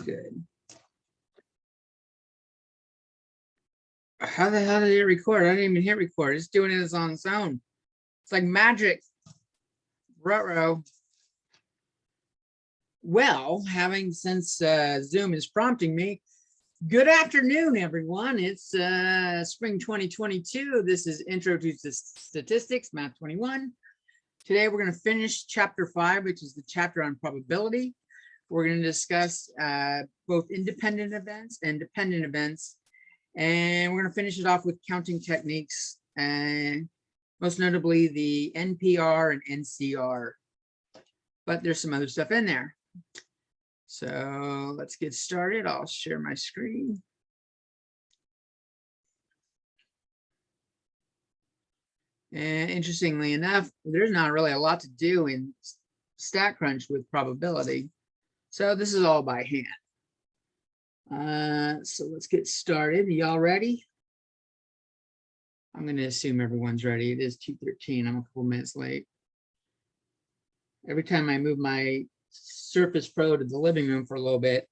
Good. How the hell did it record? I didn't even hit record. It's doing it on its own. It's like magic. Ruh-roh. Well, having since Zoom is prompting me, good afternoon, everyone. It's spring 2022. This is Intro to Statistics, Math 21. Today, we're going to finish Chapter 5, which is the chapter on probability. We're going to discuss both independent events and dependent events. And we're going to finish it off with counting techniques, and most notably the NPR and NCR. But there's some other stuff in there. So let's get started. I'll share my screen. And interestingly enough, there's not really a lot to do in StatCrunch with probability. So this is all by hand. So let's get started. Y'all ready? I'm going to assume everyone's ready. It is 2:13. I'm a couple minutes late. Every time I move my Surface Pro to the living room for a little bit,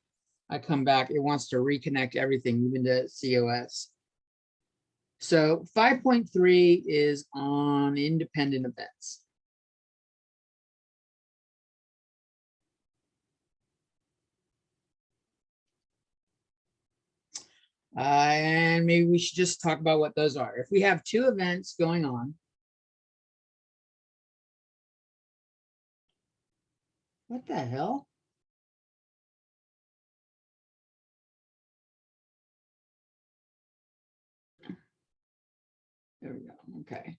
I come back. It wants to reconnect everything, even to COS. So 5.3 is on independent events. And maybe we should just talk about what those are. If we have two events going on, what the hell? There we go. Okay.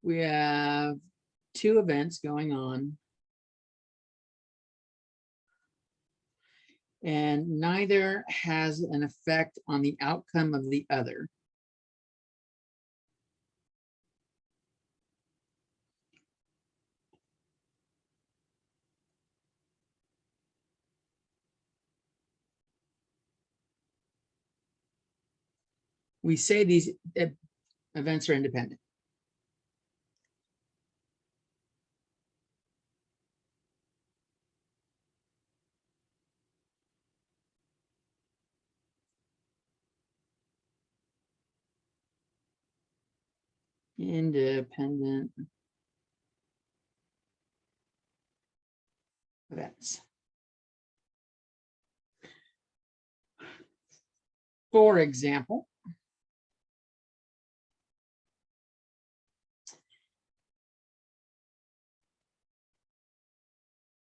We have two events going on, and neither has an effect on the outcome of the other. We say these events are independent. Independent events. For example,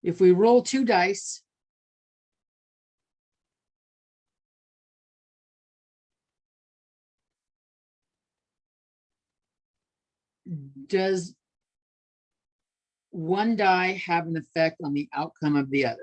if we roll two dice, does one die have an effect on the outcome of the other?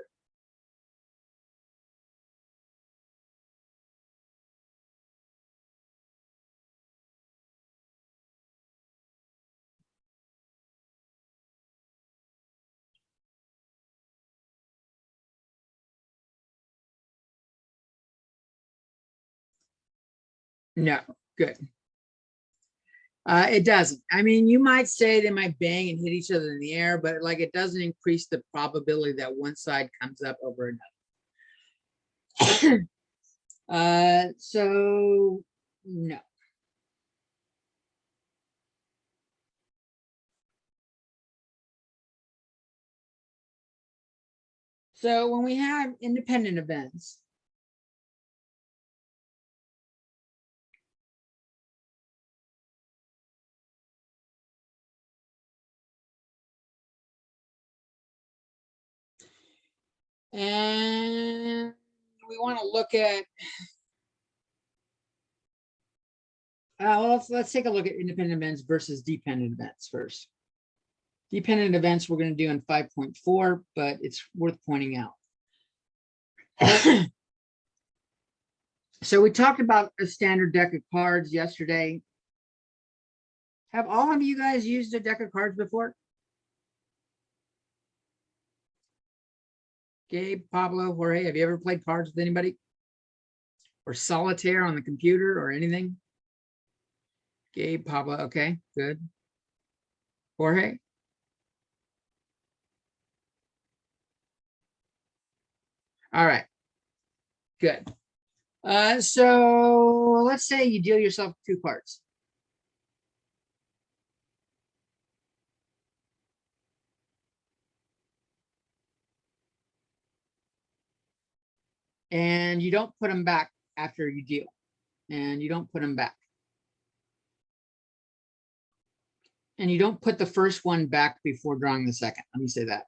No, good. It doesn't. I mean, you might say they might bang and hit each other in the air, but like it doesn't increase the probability that one side comes up over another. So no. So when we have independent events, and we want to look at, well, let's take a look at independent events versus dependent events first. Dependent events we're going to do in 5.4, but it's worth pointing out. So we talked about a standard deck of cards yesterday. Have all of you guys used a deck of cards before? Gabe, Pablo, Jorge, have you ever played cards with anybody? Or solitaire on the computer or anything? Gabe, Pablo, okay, good. Jorge? All right, good. So let's say you deal yourself 2 cards. And you don't put them back after you deal. And you don't put them back. And you don't put the first one back before drawing the second. Let me say that.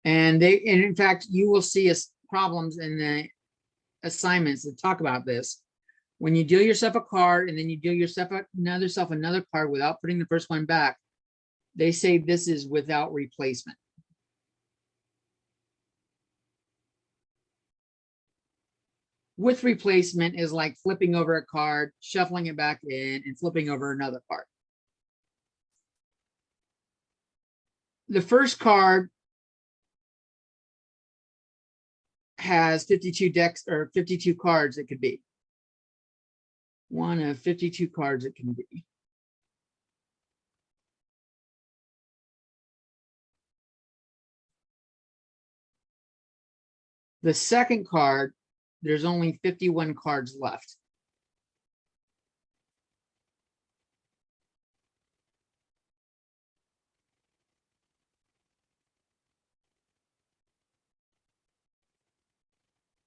And in fact, you will see problems in the assignments that talk about this. When you deal yourself a card and then you deal yourself another card without putting the first one back, they say this is without replacement. With replacement is like flipping over a card, shuffling it back in, and flipping over another card. The first card has 52 decks or 52 cards it could be. One of 52 cards it can be. The second card, there's only 51 cards left.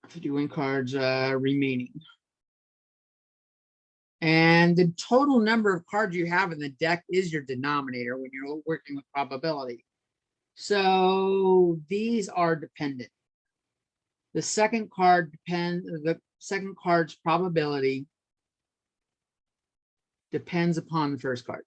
Fifty-one cards remaining. And the total number of cards you have in the deck is your denominator when you're working with probability. So these are dependent. The second card the second card's probability depends upon the first card.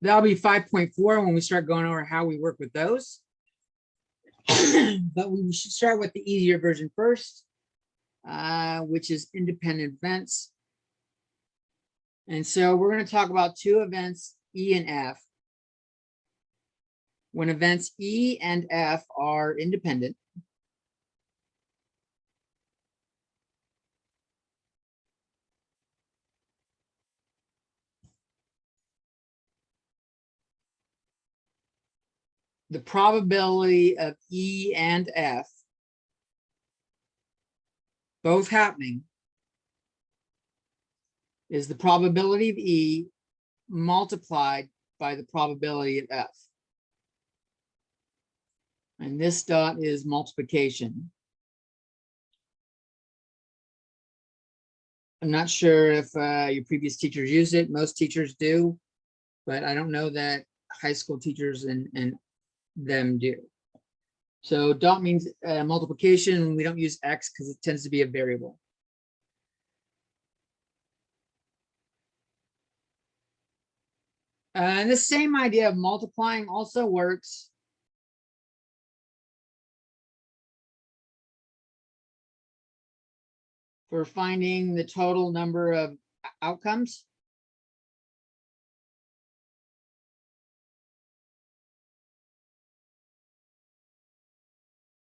That'll be 5.4 when we start going over how we work with those. But we should start with the easier version first, which is independent events. And so we're going to talk about 2 events, E and F. When events E and F are independent, the probability of E and F both happening is the probability of E multiplied by the probability of F. And this dot is multiplication. I'm not sure if your previous teachers use it. Most teachers do, but I don't know that high school teachers and them do. So dot means multiplication. We don't use X because it tends to be a variable. And the same idea of multiplying also works for finding the total number of outcomes.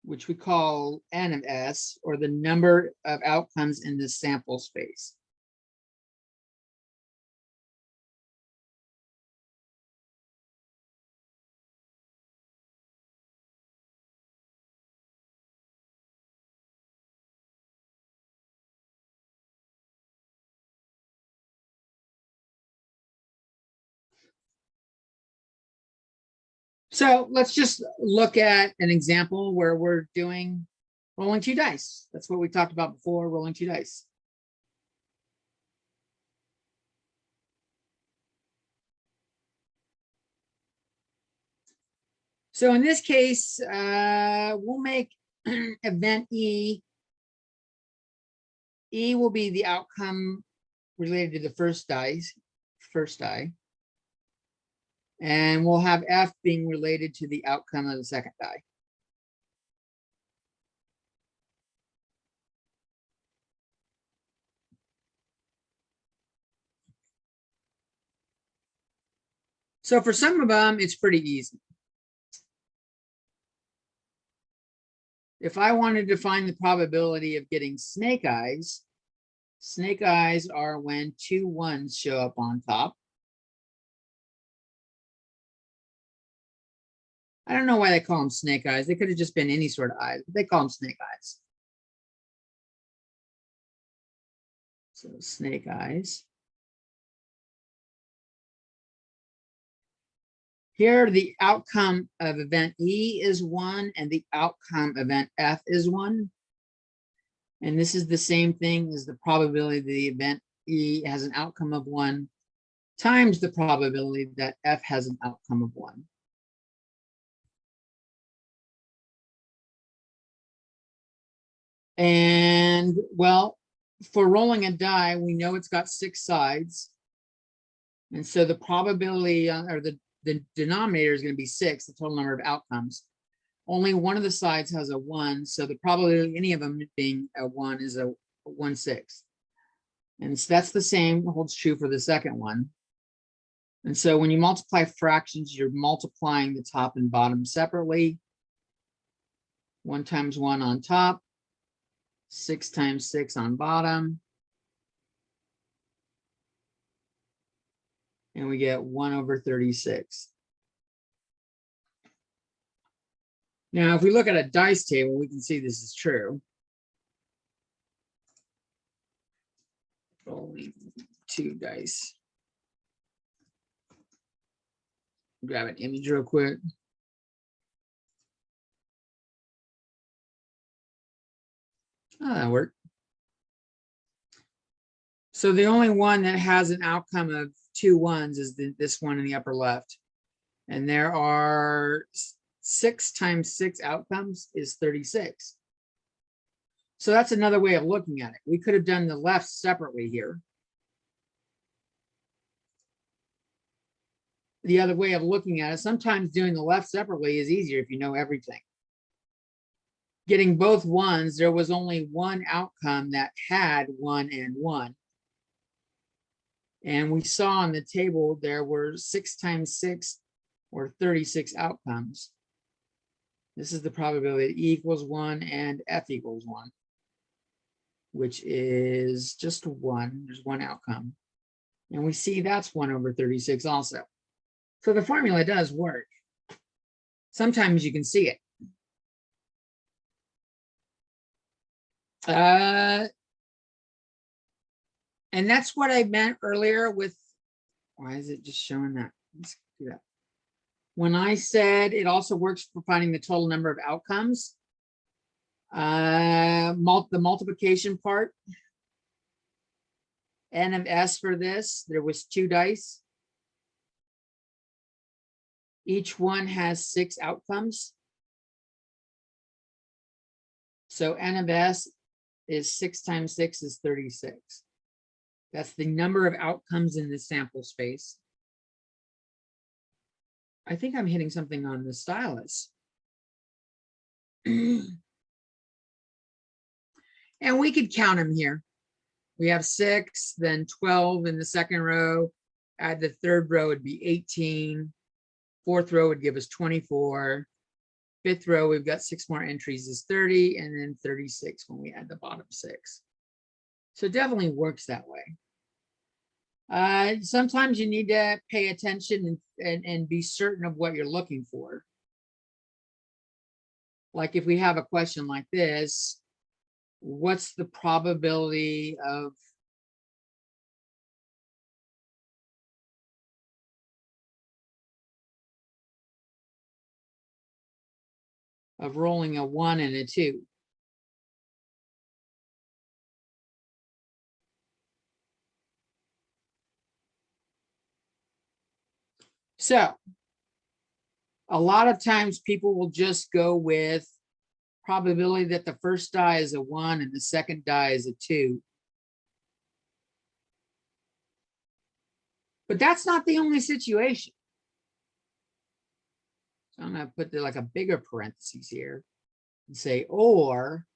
Which we call N of S, or the number of outcomes in the sample space. So let's just look at an example where we're doing rolling 2 dice. That's what we talked about before, rolling 2 dice. So in this case, we'll make event E. E will be the outcome related to the first die. And we'll have F being related to the outcome of the second die. So for some of them, it's pretty easy. If I wanted to find the probability of getting snake eyes are when 2 1s show up on top. I don't know why they call them snake eyes. They could have just been any sort of eyes, but they call them snake eyes. So snake eyes. Here, the outcome of event E is 1, and the outcome event F is 1. And this is the same thing as the probability the event E has an outcome of 1 times the probability that F has an outcome of 1. And well, for rolling a die, we know it's got 6 sides. And so the probability or the denominator is going to be 6, the total number of outcomes. Only one of the sides has a 1, so the probability of any of them being a 1 is a 1/6. And so that's the same, holds true for the second one. And so when you multiply fractions, you're multiplying the top and bottom separately. 1 times 1 on top, 6 times 6 on bottom. And we get 1/36. Now, if we look at a dice table, we can see this is true. Rolling 2 dice. Grab an image real quick. Oh, that worked. So the only one that has an outcome of 2 1s is this one in the upper left. And there are 6 times 6 outcomes is 36. So that's another way of looking at it. We could have done the left separately here. The other way of looking at it, sometimes doing the left separately is easier if you know everything. Getting both 1s, there was only one outcome that had 1 and 1. And we saw on the table there were 6 times 6 or 36 outcomes. This is the probability that E equals 1 and F equals 1, which is just 1. There's one outcome. And we see that's 1/36 also. So the formula does work. Sometimes you can see it. And that's what I meant earlier with, why is it just showing that? Let's do that. When I said it also works for finding the total number of outcomes, the multiplication part, N of S for this, there was 2 dice. Each one has 6 outcomes. So N of S is 6 times 6 is 36. That's the number of outcomes in the sample space. I think I'm hitting something on the stylus. And we could count them here. We have 6, then 12 in the second row. Add the third row would be 18. Fourth row would give us 24. Fifth row, we've got 6 more entries is 30, and then 36 when we add the bottom 6. So it definitely works that way. Sometimes you need to pay attention and be certain of what you're looking for. Like if we have a question like this, what's the probability of rolling a 1 and a 2? So a lot of times people will just go with probability that the first die is a 1 and the second die is a 2. But that's not the only situation. So I'm going to put like a bigger parentheses here and say, or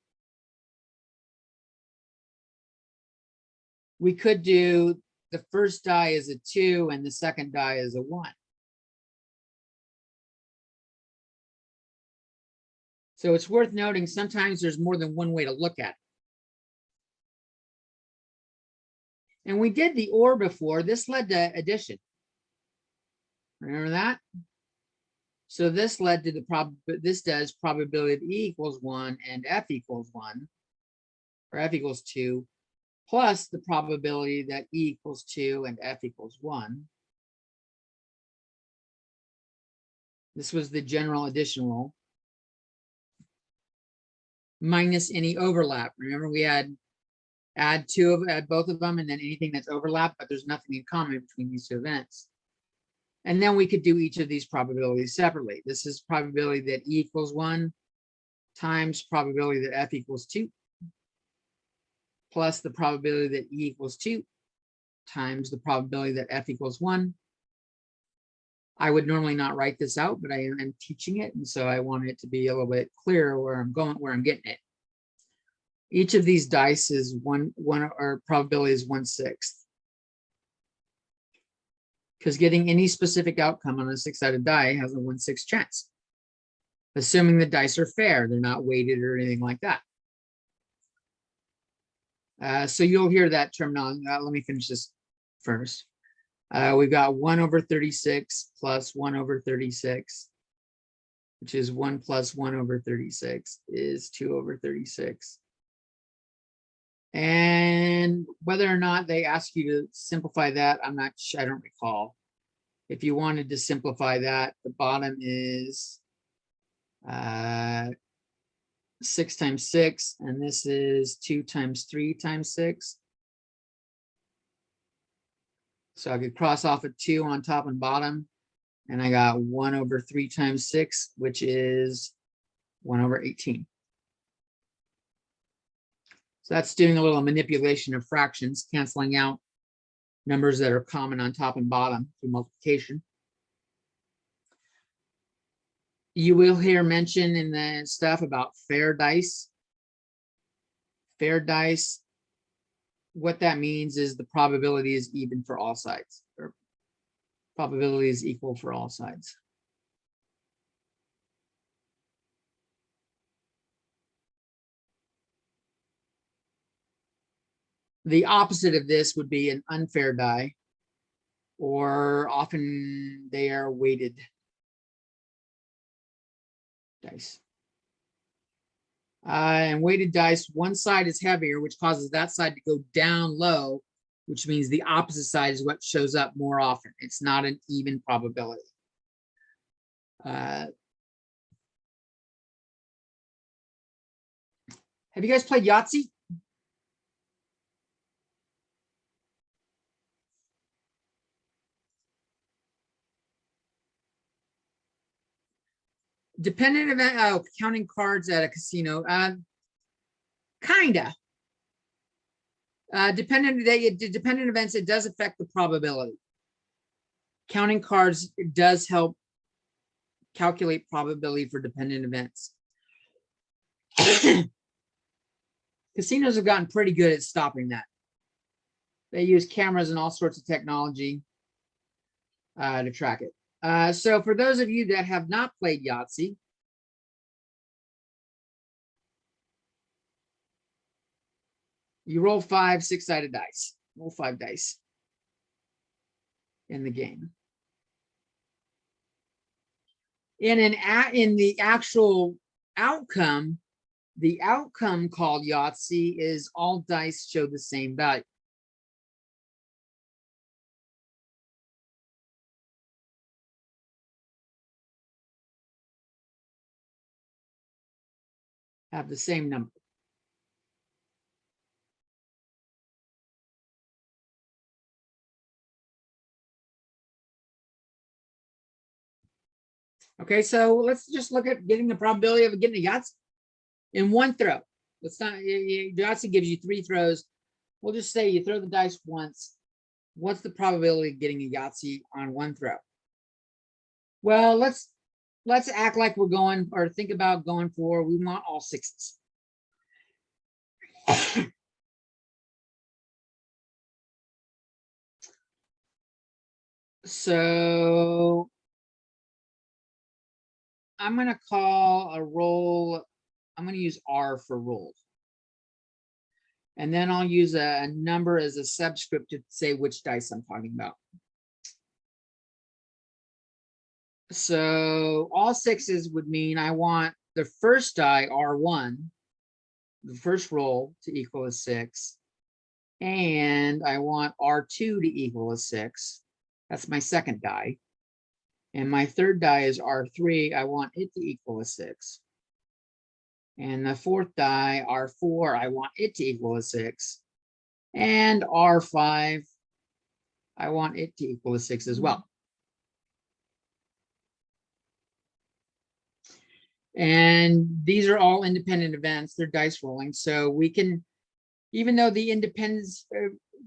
we could do the first die is a 2 and the second die is a 1. So it's worth noting sometimes there's more than one way to look at it. And we did the OR before. This led to addition. Remember that? So this led to this does probability that E equals 1 and F equals 1, or F equals 2, plus the probability that E equals 2 and F equals 1. This was the general addition rule. Minus any overlap. Remember, we had add both of them, and then anything that's overlapped, but there's nothing in common between these two events. And then we could do each of these probabilities separately. This is probability that E equals 1 times probability that F equals 2, plus the probability that E equals 2 times the probability that F equals 1. I would normally not write this out, but I am teaching it, and so I want it to be a little bit clearer where I'm going, where I'm getting it. Each of these dice is one or probability is 1/6. Because getting any specific outcome on a 6-sided die has a 1/6 chance, assuming the dice are fair, they're not weighted or anything like that. So you'll hear that terminology. Let me finish this first. We've got 1/36 plus 1/36, which is 1 plus 1/36 is 2/36. And whether or not they ask you to simplify that, I don't recall. If you wanted to simplify that, the bottom is 6 times 6, and this is 2 times 3 times 6. So I could cross off a 2 on top and bottom, and I got 1/3 times 6, which is 1/18. So that's doing a little manipulation of fractions, canceling out numbers that are common on top and bottom through multiplication. You will hear mention in the stuff about fair dice. Fair dice, what that means is the probability is even for all sides, or probability is equal for all sides. The opposite of this would be an unfair die, or often they are weighted dice. And weighted dice, one side is heavier, which causes that side to go down low, which means the opposite side is what shows up more often. It's not an even probability. Have you guys played Yahtzee? Dependent event, counting cards at a casino, kinda. Dependent events, it does affect the probability. Counting cards, it does help calculate probability for dependent events. Casinos have gotten pretty good at stopping that. They use cameras and all sorts of technology to track it. So for those of you that have not played Yahtzee, you roll 5 6-sided dice. Roll 5 dice in the game. In the actual outcome, the outcome called Yahtzee is all dice show the same value. Have the same number. Okay, so let's just look at getting the probability of getting a Yahtzee in one throw. Let's not, Yahtzee gives you 3 throws. We'll just say you throw the dice once. What's the probability of getting a Yahtzee on one throw? Well, let's act like we're going, or think about going for, we want all 6s. So I'm going to call a roll I'm going to use R for rolls. And then I'll use a number as a subscript to say which dice I'm talking about. So all sixes would mean I want the first die, R1, the first roll, to equal a 6. And I want R2 to equal a 6. That's my second die. And my third die is R3. I want it to equal a 6. And the fourth die, R4, I want it to equal a 6. And R5, I want it to equal a 6 as well. And these are all independent events. They're dice rolling. So we can, even though the independence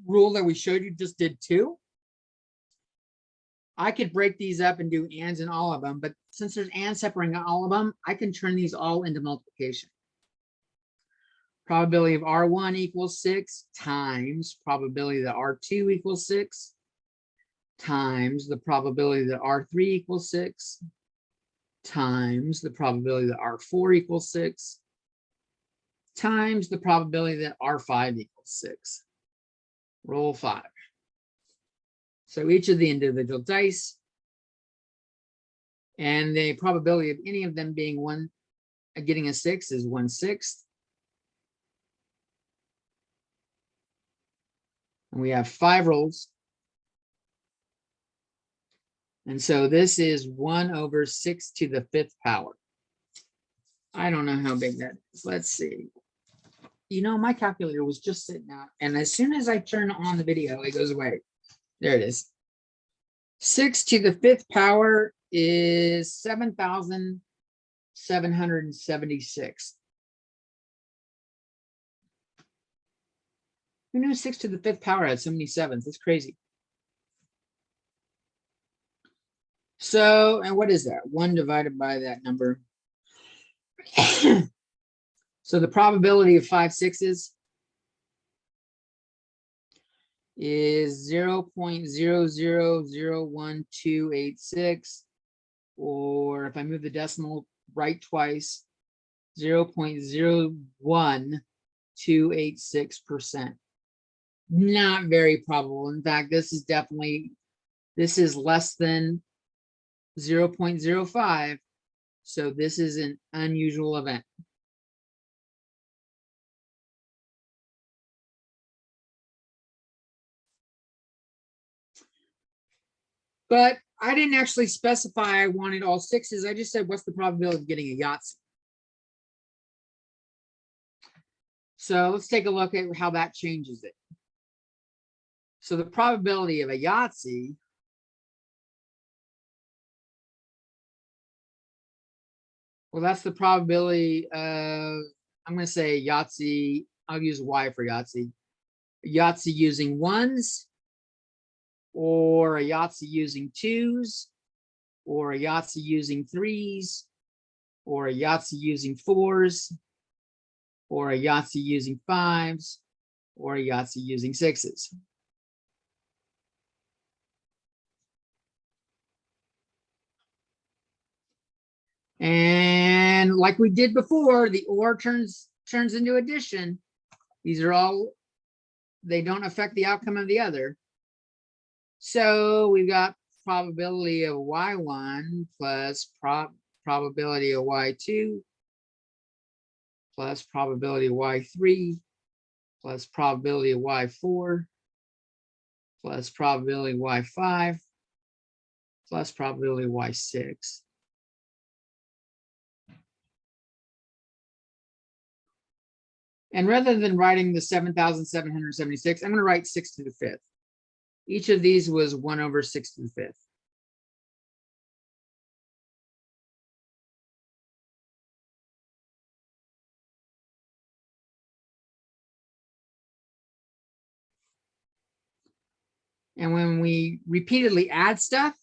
rule that we showed you just did 2, I could break these up and do ands in all of them. But since there's and separating all of them, I can turn these all into multiplication. Probability of R1 equals 6 times probability that R2 equals 6 times the probability that R3 equals 6 times the probability that R4 equals 6 times the probability that R5 equals 6. Roll 5. So each of the individual dice and the probability of any of them being getting a 6 is 1/6. And we have 5 rolls. And so this is 1/6 to the 5th power. I don't know how big that is. Let's see. You know, my calculator was just sitting out. And as soon as I turn on the video, it goes away. There it is. 6 to the 5th power is 7,776. Who knew 6 to the 5th power had so many sevens? That's crazy. So, and what is that? 1 divided by that number. So the probability of 5 sixes is 0.0001286, or if I move the decimal right twice, 0.01286%. Not very probable. In fact, this is less than 0.05. So this is an unusual event. But I didn't actually specify I wanted all sixes. I just said, what's the probability of getting a Yahtzee? So let's take a look at how that changes it. So the probability of a Yahtzee well, that's the probability of, I'm going to say Yahtzee, I'll use Y for Yahtzee. Yahtzee using 1s, or a Yahtzee using 2s, or a Yahtzee using 3s, or a Yahtzee using 4s, or a Yahtzee using 5s, or a Yahtzee using 6s. And like we did before, the OR turns into addition. These are all, they don't affect the outcome of the other. So we've got probability of Y1 plus probability of Y2 plus probability of Y3 plus probability of Y4 plus probability of Y5 plus probability of Y6. And rather than writing the 7,776, I'm going to write 6 to the 5th. Each of these was 1/6 to the 5th. And when we repeatedly add stuff,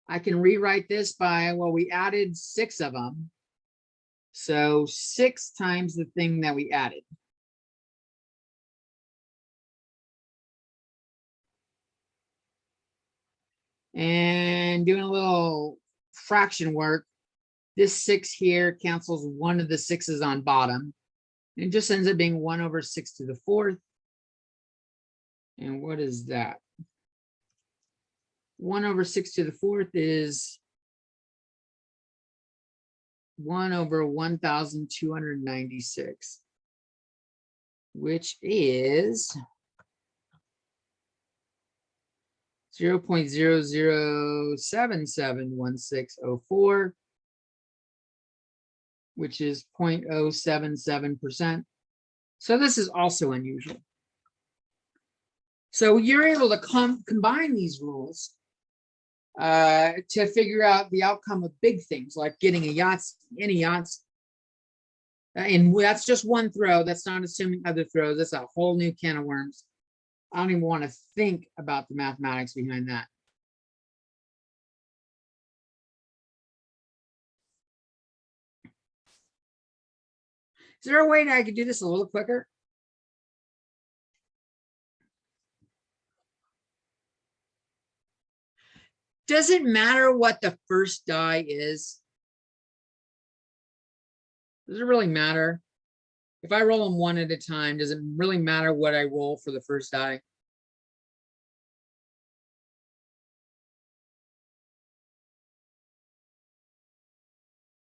I can rewrite this by, well, we added 6 of them. So 6 times the thing that we added. And doing a little fraction work, This 6 here cancels one of the 6's on bottom. And it just ends up being 1 over 6 to the 4th. And what is that? 1 over 6 to the 4th is 1 over 1,296, which is 0.00771604, which is 0.077%. So this is also unusual. So you're able to combine these rules to figure out the outcome of big things like getting a Yahtzee, any Yahtzee. And that's just one throw. That's not assuming other throws. That's a whole new can of worms. I don't even want to think about the mathematics behind that. Is there a way that I could do this a little quicker? Does it matter what the first die is? Does it really matter? If I roll them one at a time, does it really matter what I roll for the first die?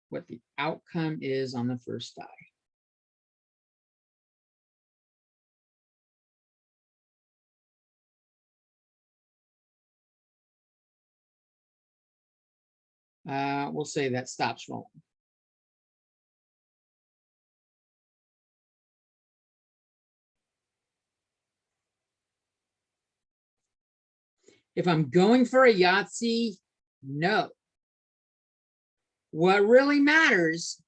What the outcome is on the first die. We'll say that stops rolling. If I'm going for a Yahtzee, no. What really matters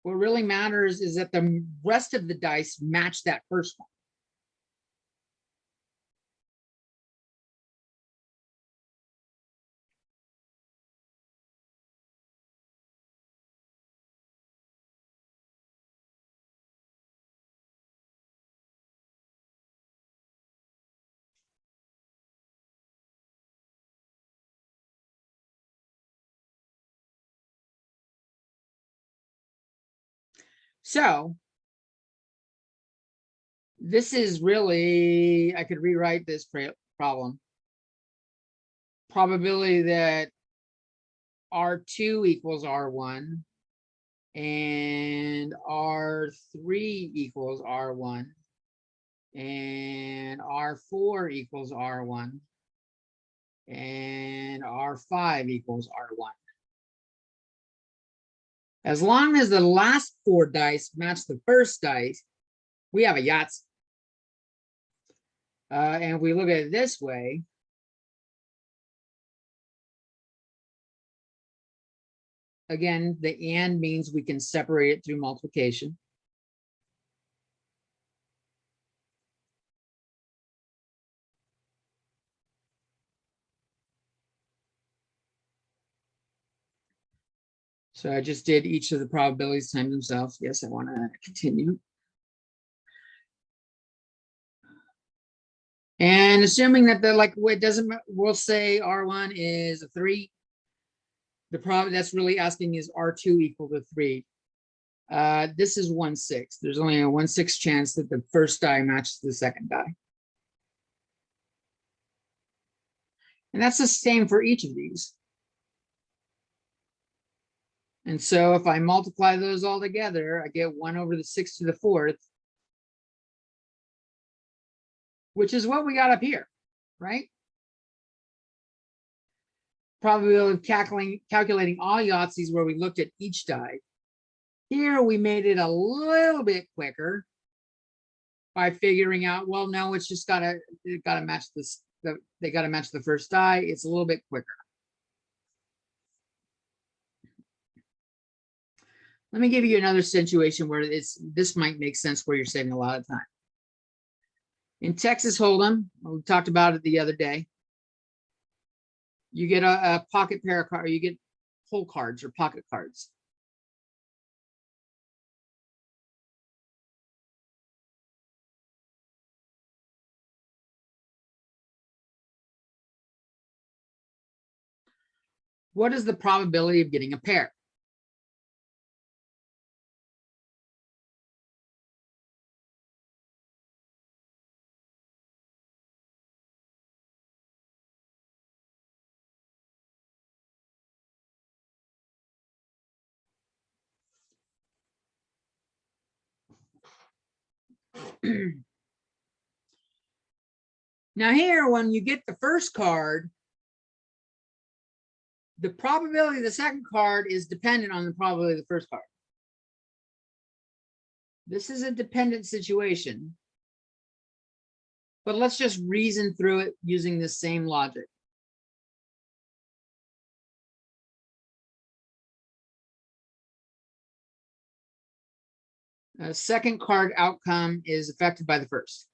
is that the rest of the dice match that first one. So this is really, I could rewrite this problem. Probability that R2 equals R1 and R3 equals R1 and R4 equals R1 and R5 equals R1. As long as the last 4 dice match the first dice, we have a Yahtzee. And we look at it this way. Again, the and means we can separate it through multiplication. So I just did each of the probabilities times themselves. Yes, I want to continue. And assuming that it doesn't, we'll say R1 is a 3. The problem that's really asking is R2 equal to 3. This is 1/6. There's only a 1/6 chance that the first die matches the second die. And that's the same for each of these. And so if I multiply those all together, I get 1 over the 6 to the 4th, which is what we got up here, right? Probability of calculating all Yahtzees where we looked at each die. Here we made it a little bit quicker by figuring out, well, no, it's just gotta match this. They gotta match the first die. It's a little bit quicker. Let me give you another situation where this might make sense where you're saving a lot of time. In Texas Hold'em, we talked about it the other day. You get a pocket pair of cards, you get hole cards or pocket cards. What is the probability of getting a pair? Now here, when you get the first card, the probability of the second card is dependent on the probability of the first card. This is a dependent situation, but let's just reason through it using the same logic. Second card outcome is affected by the first.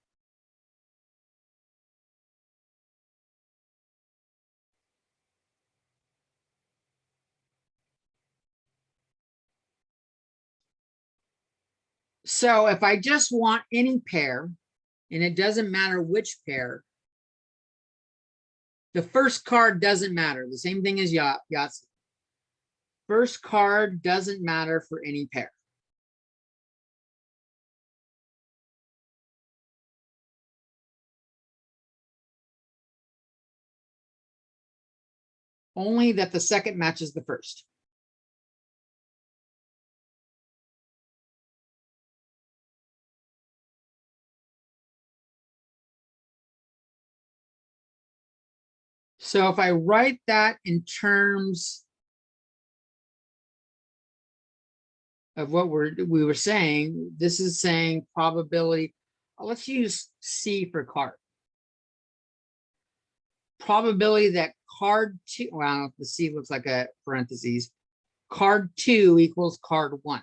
So if I just want any pair, and it doesn't matter which pair, the first card doesn't matter. The same thing as Yahtzee. First card doesn't matter for any pair. Only that the second matches the first. So if I write that in terms of what we were saying, this is saying probability. Let's use C for card. Probability that card 2, well, the C looks like a parentheses. Card 2 equals card 1.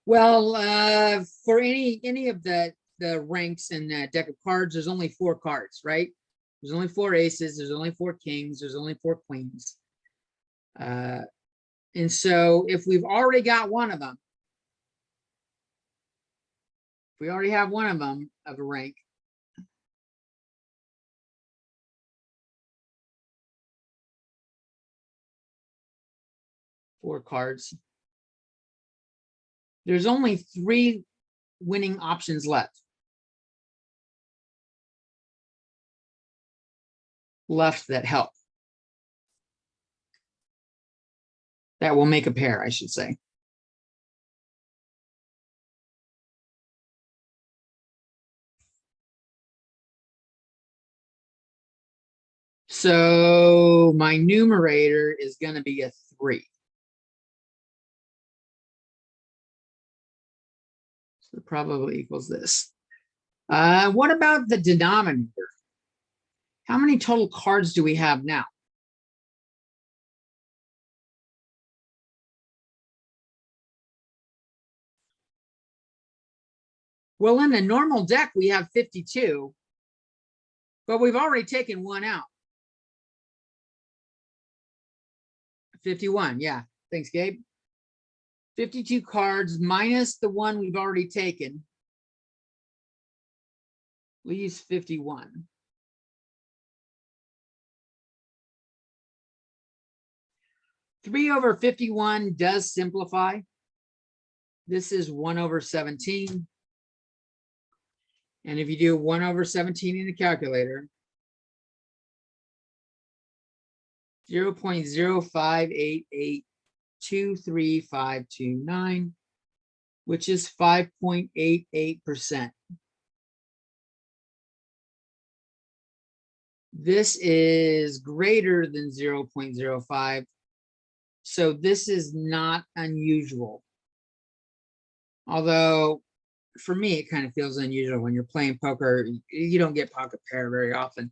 Well, for any of the ranks in a deck of cards, there's only 4 cards, right? There's only 4 aces, there's only 4 kings, there's only 4 queens. And so if we've already got one of them, if we already have one of them of a rank, four cards, there's only 3 winning options left that help. That will make a pair, I should say. So my numerator is going to be a 3. So probably equals this. What about the denominator? How many total cards do we have now? Well, in a normal deck, we have 52, but we've already taken one out. 51, yeah. Thanks, Gabe. 52 cards minus the one we've already taken leaves 51. Three over 51 does simplify. This is 1 over 17. And if you do 1 over 17 in the calculator, 0.058823529, which is 5.88%. This is greater than 0.05. So this is not unusual. Although for me, it kind of feels unusual when you're playing poker. You don't get pocket pair very often.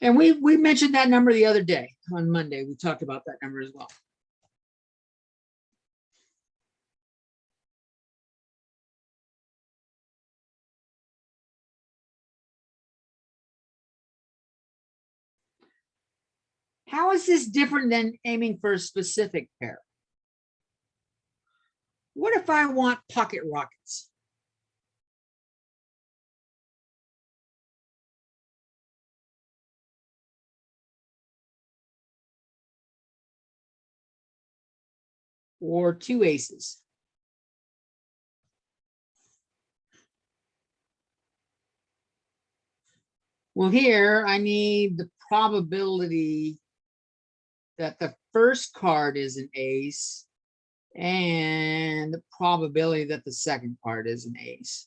And we mentioned that number the other day on Monday. We talked about that number as well. How is this different than aiming for a specific pair? What if I want pocket rockets? or two aces. Well, here I need the probability that the first card is an ace and the probability that the second card is an ace.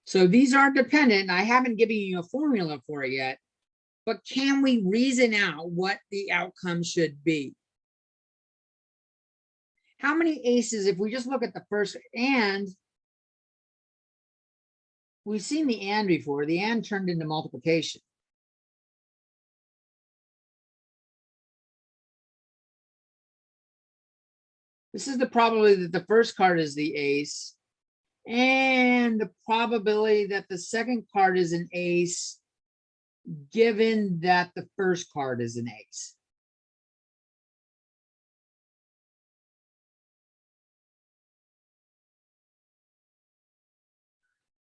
So these are dependent, and I haven't given you a formula for it yet, but can we reason out what the outcome should be? How many aces, if we just look at the first, and we've seen the and before, the and turned into multiplication. This is the probability that the first card is the ace, and the probability that the second card is an ace, given that the first card is an ace.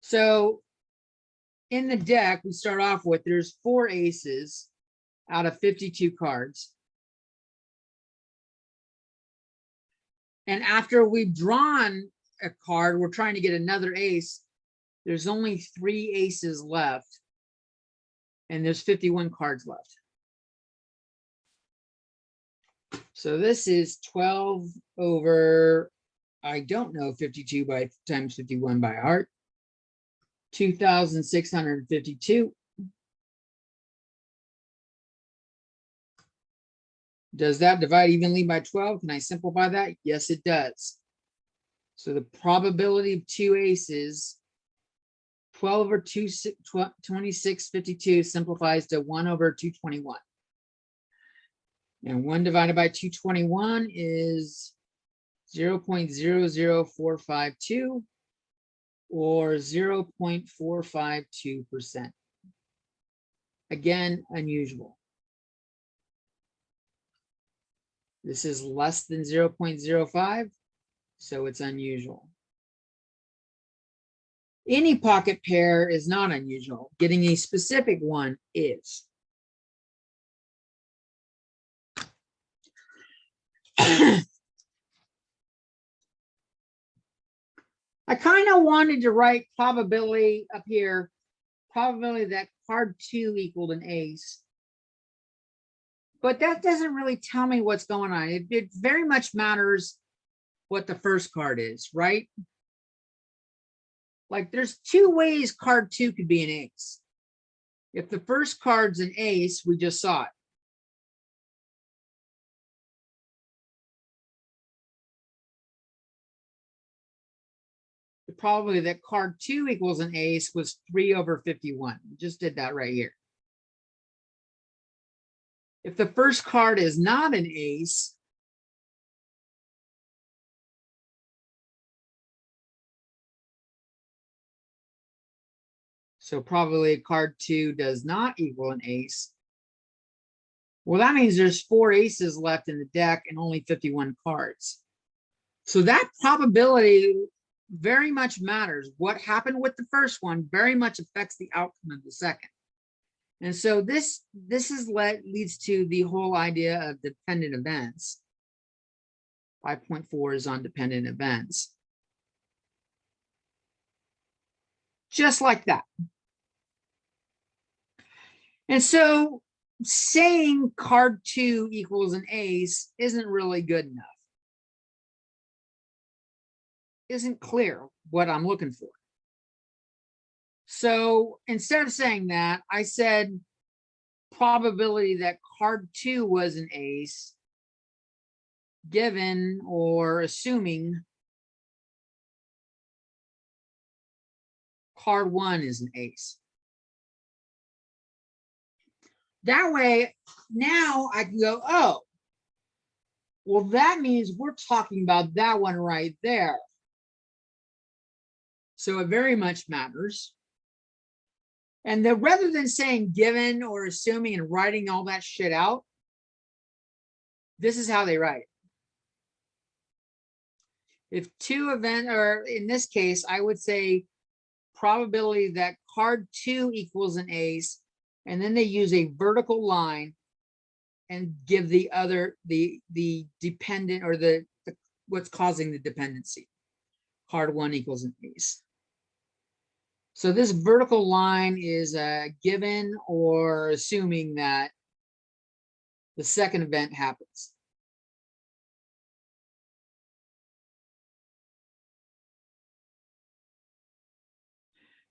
So in the deck, we start off with, there's 4 aces out of 52 cards. And after we've drawn a card, we're trying to get another ace. There's only 3 aces left, and there's 51 cards left. So this is 12 over, I don't know, 52 by times 51 by heart. 2,652. Does that divide evenly by 12? Can I simplify that? Yes, it does. So the probability of 2 aces, 12 over 2652 simplifies to 1 over 221. And 1 divided by 221 is 0.00452 or 0.452%. Again, unusual. This is less than 0.05, so it's unusual. Any pocket pair is not unusual. Getting a specific one is. I kind of wanted to write probability up here, probability that card 2 equaled an ace. But that doesn't really tell me what's going on. It very much matters what the first card is, right? Like there's 2 ways card 2 could be an ace. If the first card's an ace, we just saw it. The probability that card 2 equals an ace was 3 over 51. We just did that right here. If the first card is not an ace, so probably card 2 does not equal an ace. Well, that means there's 4 aces left in the deck and only 51 cards. So that probability very much matters. What happened with the first one very much affects the outcome of the second. And so this leads to the whole idea of dependent events. 5.4 is on dependent events. Just like that. And so saying card 2 equals an ace isn't really good enough. Isn't clear what I'm looking for. So instead of saying that, I said probability that card 2 was an ace, given or assuming card 1 is an ace. That way, now I can go, oh, well, that means we're talking about that one right there. So it very much matters. And then rather than saying given or assuming and writing all that shit out, this is how they write it. If 2 events, or in this case, I would say probability that card 2 equals an ace, and then they use a vertical line and give the other, the dependent, or the what's causing the dependency. Hard one equals an ace. So this vertical line is given or assuming that the second event happens.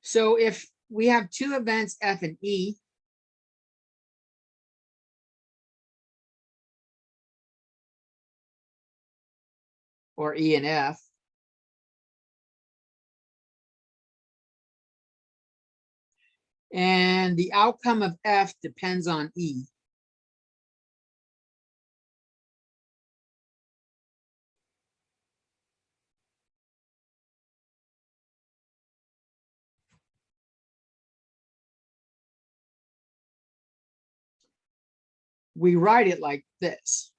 So if we have two events, F and E, or E and F, and the outcome of F depends on E, we write it like this.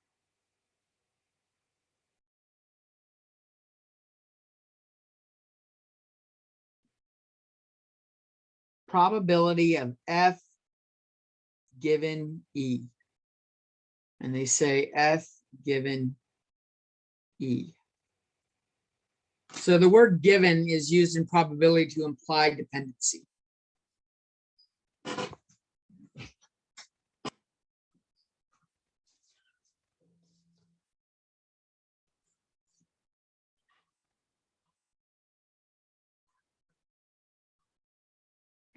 Probability of F given E. And they say F given E. So the word given is used in probability to imply dependency.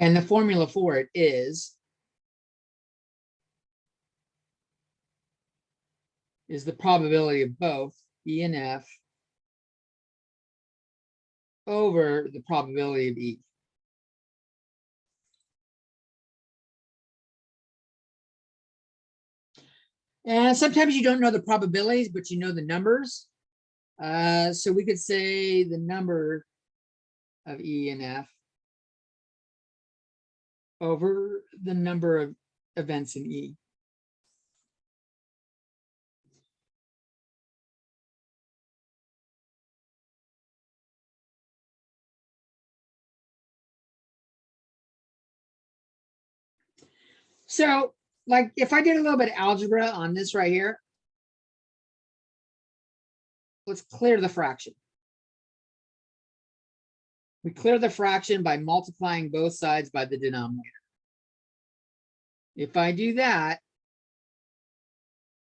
And the formula for it is the probability of both E and F over the probability of E. And sometimes you don't know the probabilities, but you know the numbers. So we could say the number of E and F over the number of events in E. So, like, if I did a little bit of algebra on this right here, let's clear the fraction. We clear the fraction by multiplying both sides by the denominator. If I do that,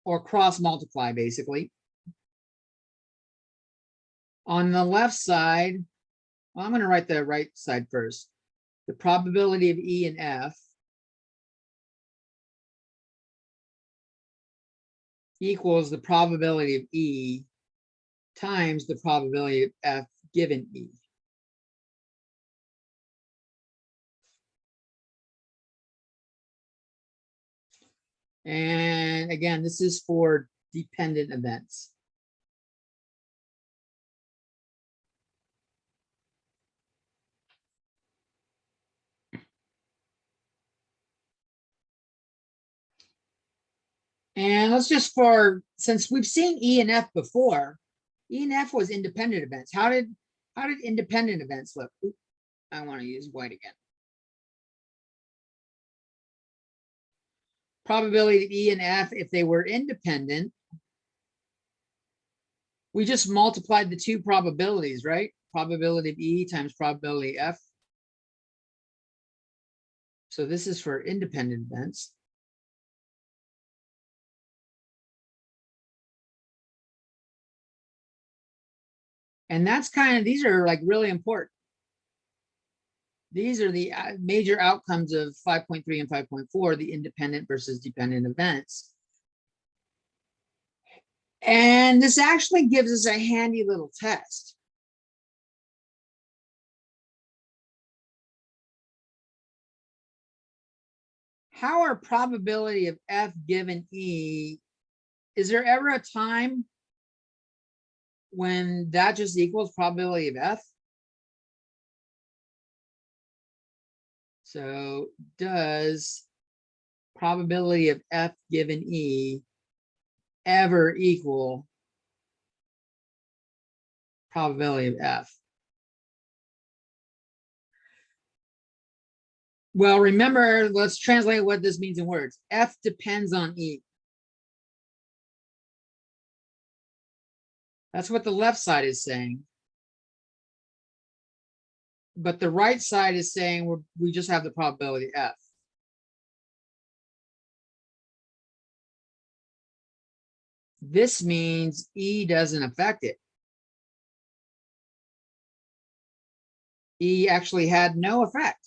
or cross multiply basically, on the left side, well, I'm going to write the right side first. The probability of E and F equals the probability of E times the probability of F given E. And again, this is for dependent events. And let's just since we've seen E and F before, E and F was independent events. How did independent events look? Oops, I want to use white again. Probability of E and F, if they were independent, we just multiplied the two probabilities, right? Probability of E times probability of F. So this is for independent events. And that's these are like really important. These are the major outcomes of 5.3 and 5.4, the independent versus dependent events. And this actually gives us a handy little test. How are probability of F given E, is there ever a time when that just equals probability of F? So does probability of F given E ever equal probability of F? Well, remember, let's translate what this means in words. F depends on E. That's what the left side is saying. But the right side is saying we just have the probability F. This means E doesn't affect it. E actually had no effect.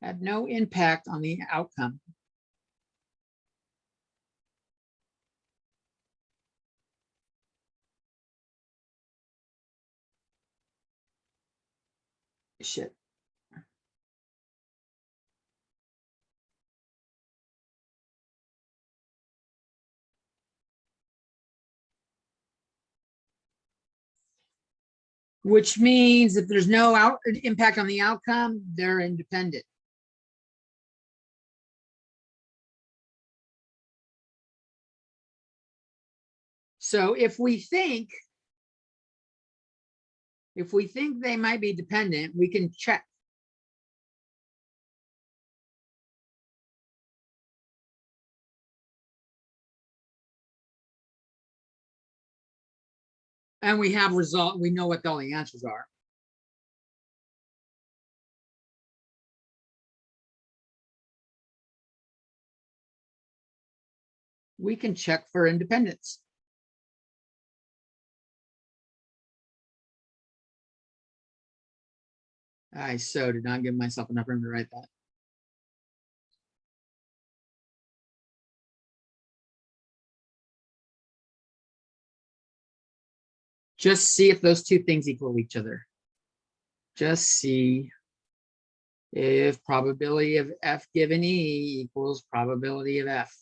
Had no impact on the outcome. Shit. Which means if there's no impact on the outcome, they're independent. So if we think they might be dependent, we can check. And we have result, we know what all the answers are. We can check for independence. I so did not give myself enough room to write that. Just see if those two things equal each other. Just see if probability of F given E equals probability of F.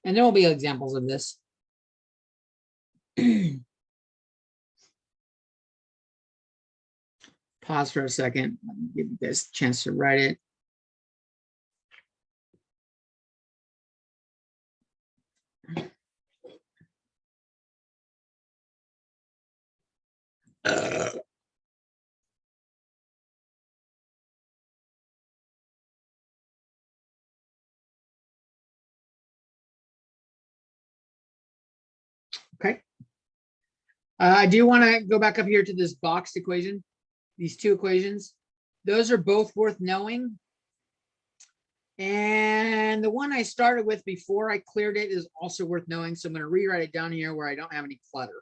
And there will be examples of this. Pause for a second. Let me give you guys a chance to write it. Okay. I do want to go back up here to this boxed equation, these two equations. Those are both worth knowing. And the one I started with before I cleared it is also worth knowing. So I'm going to rewrite it down here where I don't have any clutter.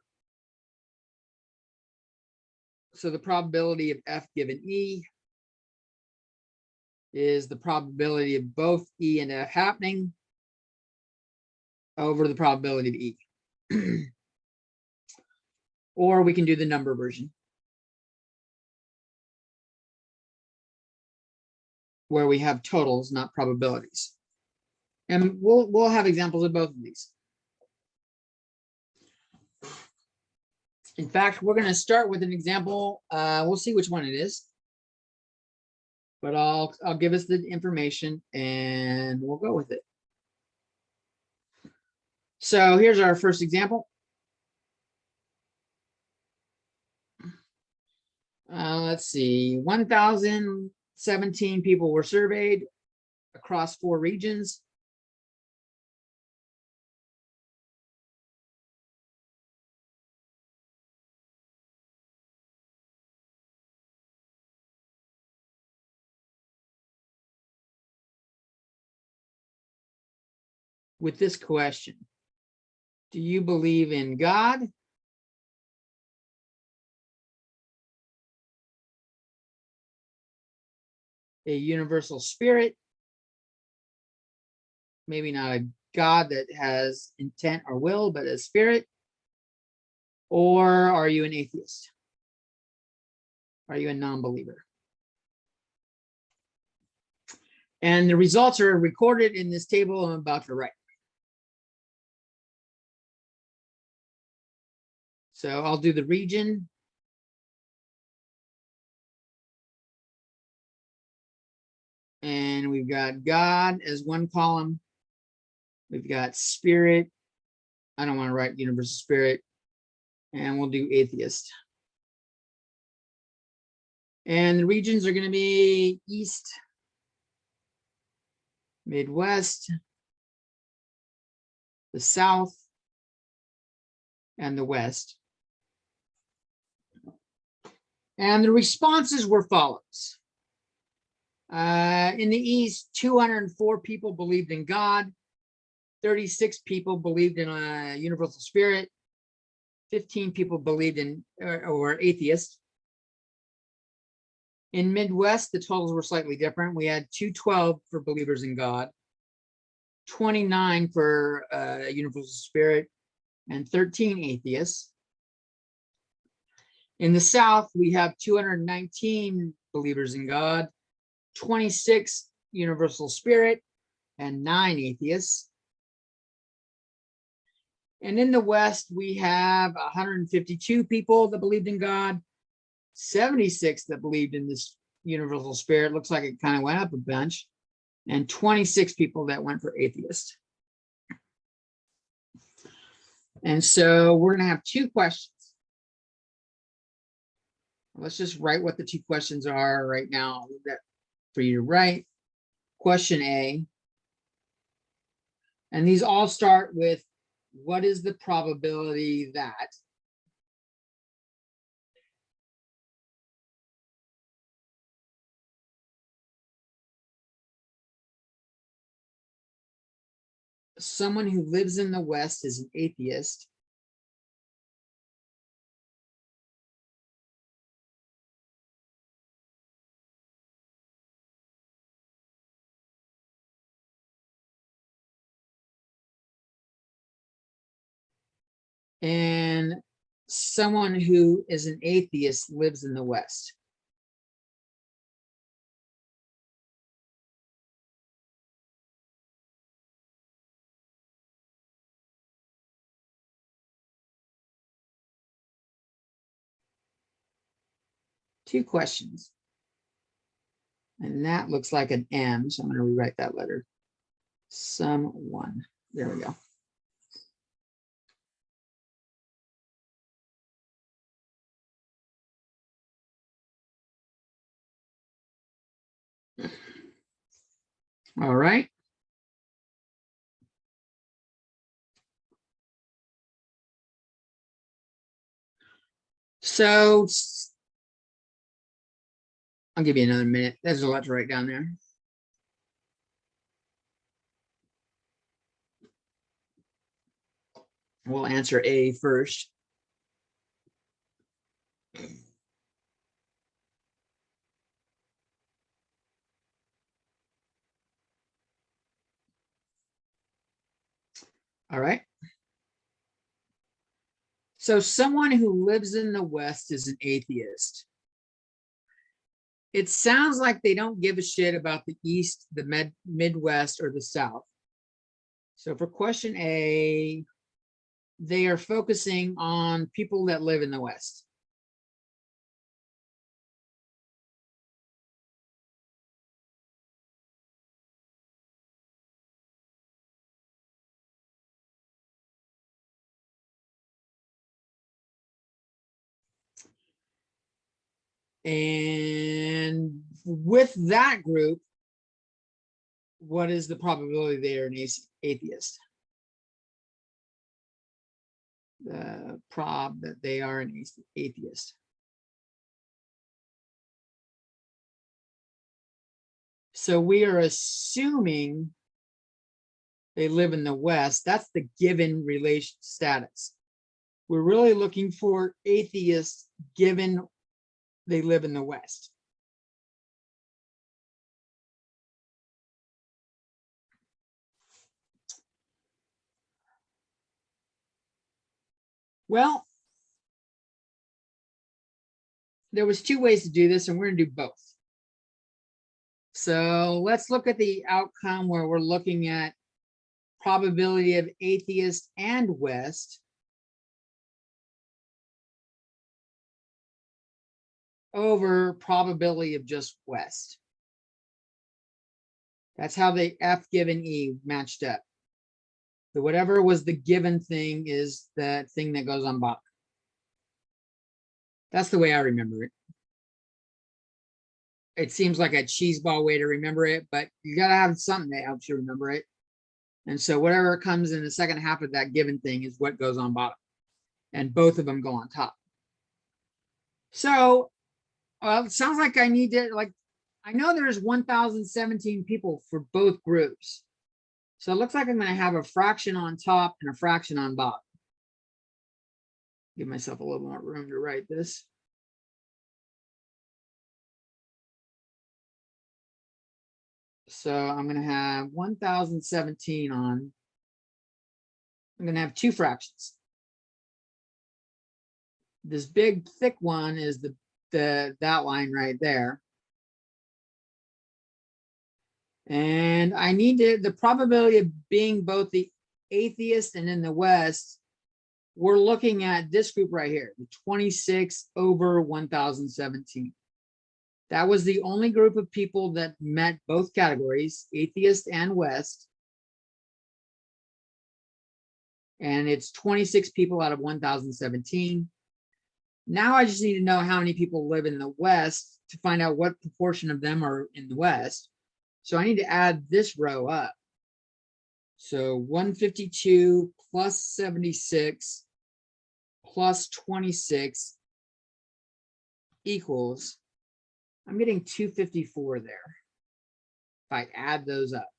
So the probability of F given E is the probability of both E and F happening over the probability of E. Or we can do the number version, where we have totals, not probabilities. And we'll have examples of both of these. In fact, we're going to start with an example. We'll see which one it is. But I'll give us the information and we'll go with it. So here's our first example. Let's see, 1,017 people were surveyed across 4 regions. With this question, do you believe in God, a universal spirit, maybe not a God that has intent or will, but a spirit, or are you an atheist? Are you a non-believer? And the results are recorded in this table I'm about to write. So I'll do the region. And we've got God as one column. We've got spirit. I don't want to write universal spirit. And we'll do atheist. And the regions are going to be east, Midwest, the South, and the West. And the responses were follows. In the East, 204 people believed in God, 36 people believed in a universal spirit, 15 people believed in or were atheists. In Midwest, the totals were slightly different. We had 212 for believers in God, 29 for universal spirit, and 13 atheists. In the South, we have 219 believers in God, 26 universal spirit, and 9 atheists. And in the West, we have 152 people that believed in God, 76 that believed in this universal spirit. Looks like it kind of went up a bunch, and 26 people that went for atheist. And so we're going to have 2 questions. Let's just write what the 2 questions are right now that for you to write. Question A. And these all start with, what is the probability that someone who lives in the West is an atheist? And someone who is an atheist lives in the West. Two questions. And that looks like an M, so I'm going to rewrite that letter. Someone. There we go. All right. So I'll give you another minute. There's a lot to write down there. We'll answer A first. All right. So someone who lives in the West is an atheist. It sounds like they don't give a shit about the East, the Midwest, or the South. So for question A, they are focusing on people that live in the West. And with that group, what is the probability they are an atheist? The prob that they are an atheist. So we are assuming they live in the West. That's the given relation status. We're really looking for atheists given they live in the West. Well, there was 2 ways to do this, and we're going to do both. So let's look at the outcome where we're looking at probability of atheist and West over probability of just West. That's how the F given E matched up. So whatever was the given thing is the thing that goes on bottom. That's the way I remember it. it seems like a cheeseball way to remember it, but you got to have something that helps you remember it. And so whatever comes in the second half of that given thing is what goes on bottom. And both of them go on top. So, well, it sounds like I need to, like, I know there's 1,017 people for both groups. So it looks like I'm going to have a fraction on top and a fraction on bottom. Give myself a little more room to write this. So I'm going to have 1,017 on. I'm going to have two fractions. This big thick one is that line right there. And I need to, the probability of being both the atheist and in the West, we're looking at this group right here, the 26 over 1,017. That was the only group of people that met both categories, atheist and West. And it's 26 people out of 1,017. Now I just need to know how many people live in the West to find out what proportion of them are in the West. So I need to add this row up. So 152 plus 76 plus 26 equals, I'm getting 254 there. If I add those up.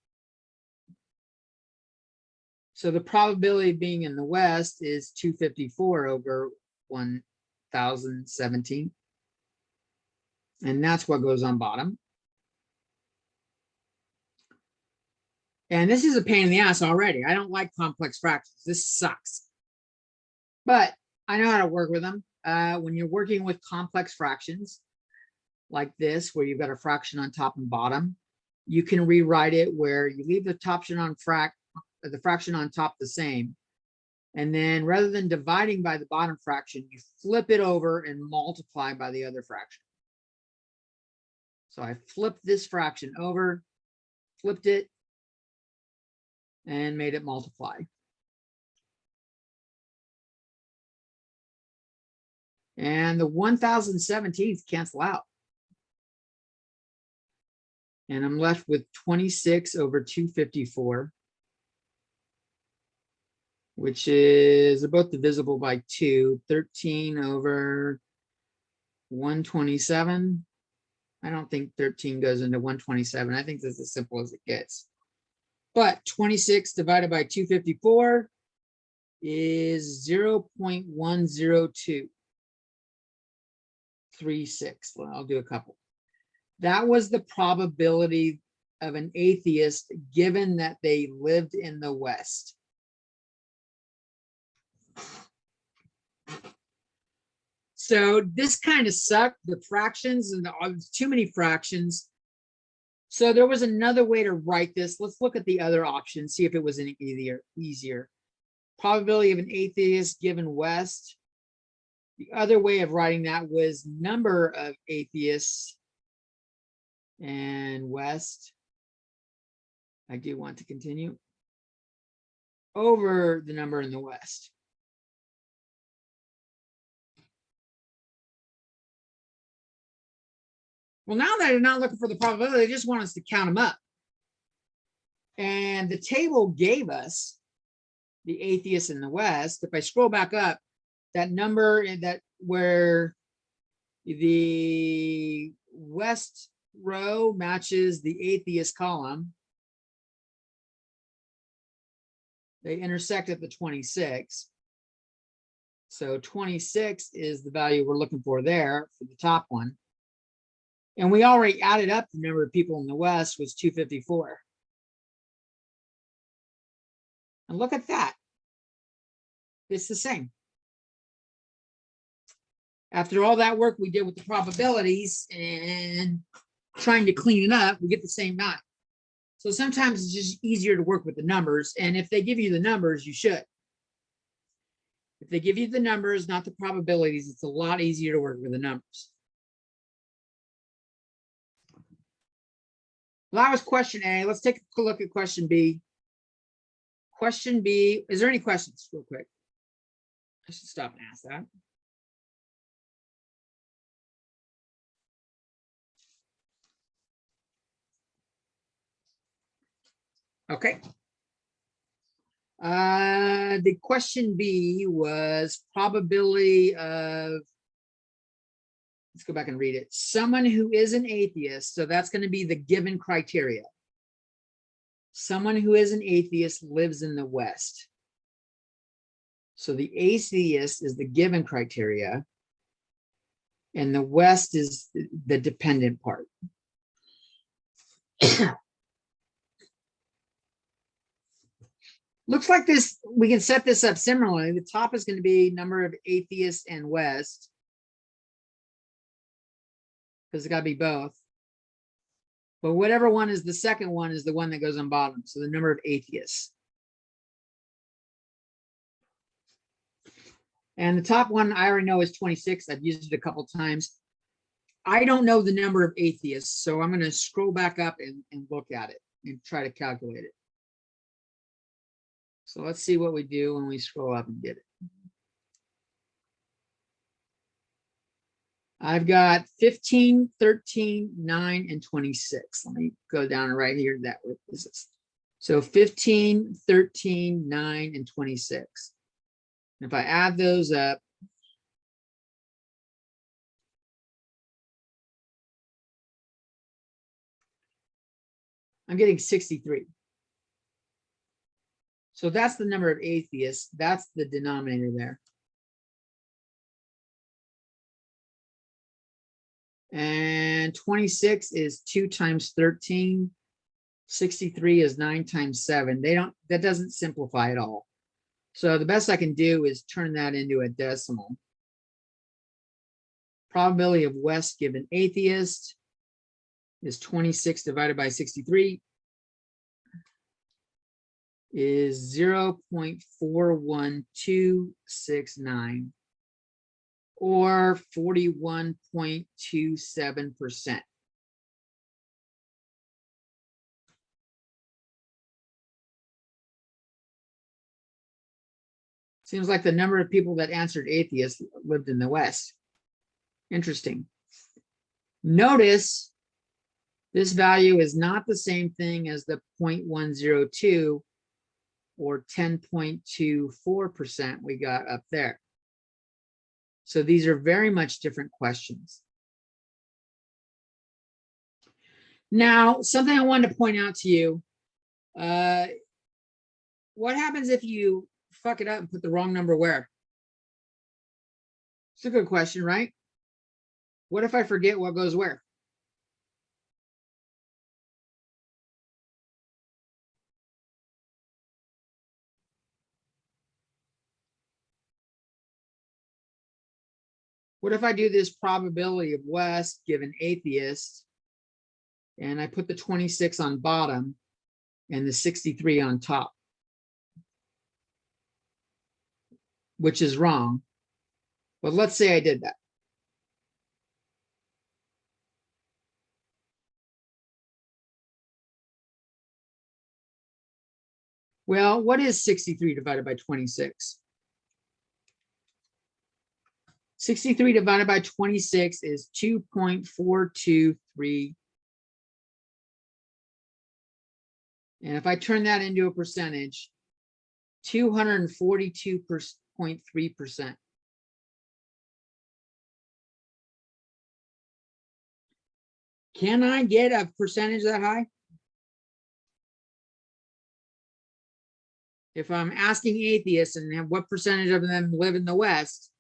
So the probability of being in the West is 254 over 1,017. And that's what goes on bottom. And this is a pain in the ass already. I don't like complex fractions. This sucks. But I know how to work with them. When you're working with complex fractions like this, where you've got a fraction on top and bottom, you can rewrite it where you leave the fraction on top the same. And then rather than dividing by the bottom fraction, you flip it over and multiply by the other fraction. So I flipped this fraction over, flipped it, and made it multiply. And the 1,017th cancel out. And I'm left with 26 over 254, which is both divisible by 2, 13 over 127. I don't think 13 goes into 127. I think this is as simple as it gets. But 26 divided by 254 is 0.10236. Well, I'll do a couple. That was the probability of an atheist given that they lived in the West. So this kind of sucked, the fractions, and too many fractions. So there was another way to write this. Let's look at the other option, see if it was any easier. Probability of an atheist given West. The other way of writing that was number of atheists and West. I do want to continue over the number in the West. Well, now that they're not looking for the probability, they just want us to count them up. And the table gave us the atheists in the West. If I scroll back up, that number that where the West row matches the atheist column, they intersect at the 26. So 26 is the value we're looking for there for the top one. And we already added up the number of people in the West was 254. And look at that. It's the same. After all that work we did with the probabilities and trying to clean it up, we get the same 9. So sometimes it's just easier to work with the numbers. And if they give you the numbers, you should. If they give you the numbers, not the probabilities, it's a lot easier to work with the numbers. Well, that was question A. Let's take a look at question B. Question B, is there any questions real quick? I should stop and ask that. Okay. The question B was probability of, let's go back and read it. Someone who is an atheist, so that's going to be the given criteria. Someone who is an atheist lives in the West. So the atheist is the given criteria, and the West is the dependent part. Looks like this, we can set this up similarly. The top is going to be number of atheists and West, because it's got to be both. But whatever one is the second one is the one that goes on bottom. So the number of atheists. And the top one I already know is 26. I've used it a couple times. I don't know the number of atheists, so I'm going to scroll back up and look at it and try to calculate it. So let's see what we do when we scroll up and get it. I've got 15, 13, 9, and 26. Let me go down right here. That is this. So 15, 13, 9, and 26. If I add those up, I'm getting 63. So that's the number of atheists. That's the denominator there. And 26 is 2 times 13. 63 is 9 times 7. That doesn't simplify at all. So the best I can do is turn that into a decimal. Probability of West given atheist is 26 divided by 63 is 0.41269 or 41.27%. Seems like the number of people that answered atheist lived in the West. Interesting. Notice this value is not the same thing as the 0.102 or 10.24% we got up there. So these are very much different questions. Now, something I wanted to point out to you, what happens if you fuck it up and put the wrong number where? It's a good question, right? What if I forget what goes where? What if I do this probability of West given atheist, and I put the 26 on bottom and the 63 on top, which is wrong. But let's say I did that. Well, what is 63 divided by 26? 63 divided by 26 is 2.423. And if I turn that into a percentage, 242.3%. Can I get a percentage that high? If I'm asking atheists and what percentage of them live in the West,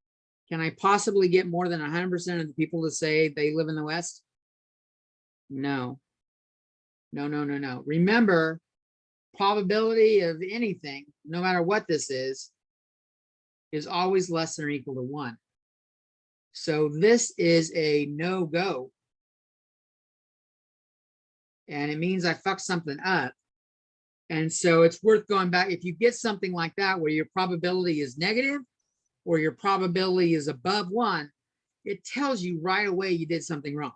can I possibly get more than 100% of the people to say they live in the West? No. No, no, no, no. Remember, probability of anything, no matter what this is always less than or equal to 1. So this is a no-go. And it means I fucked something up. And so it's worth going back. If you get something like that where your probability is negative or your probability is above 1, it tells you right away you did something wrong.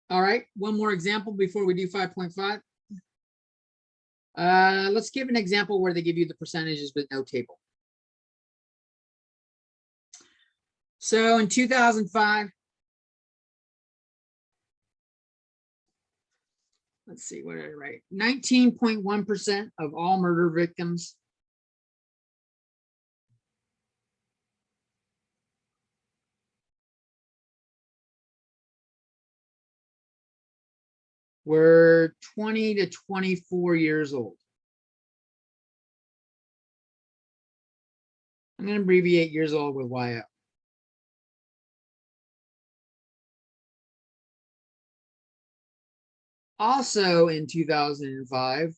All right, one more example before we do 5.5. Let's give an example where they give you the percentages with no table. So in 2005, let's see, what did I write? 19.1% of all murder victims were 20 to 24 years old. I'm going to abbreviate years old with YO. Also in 2005,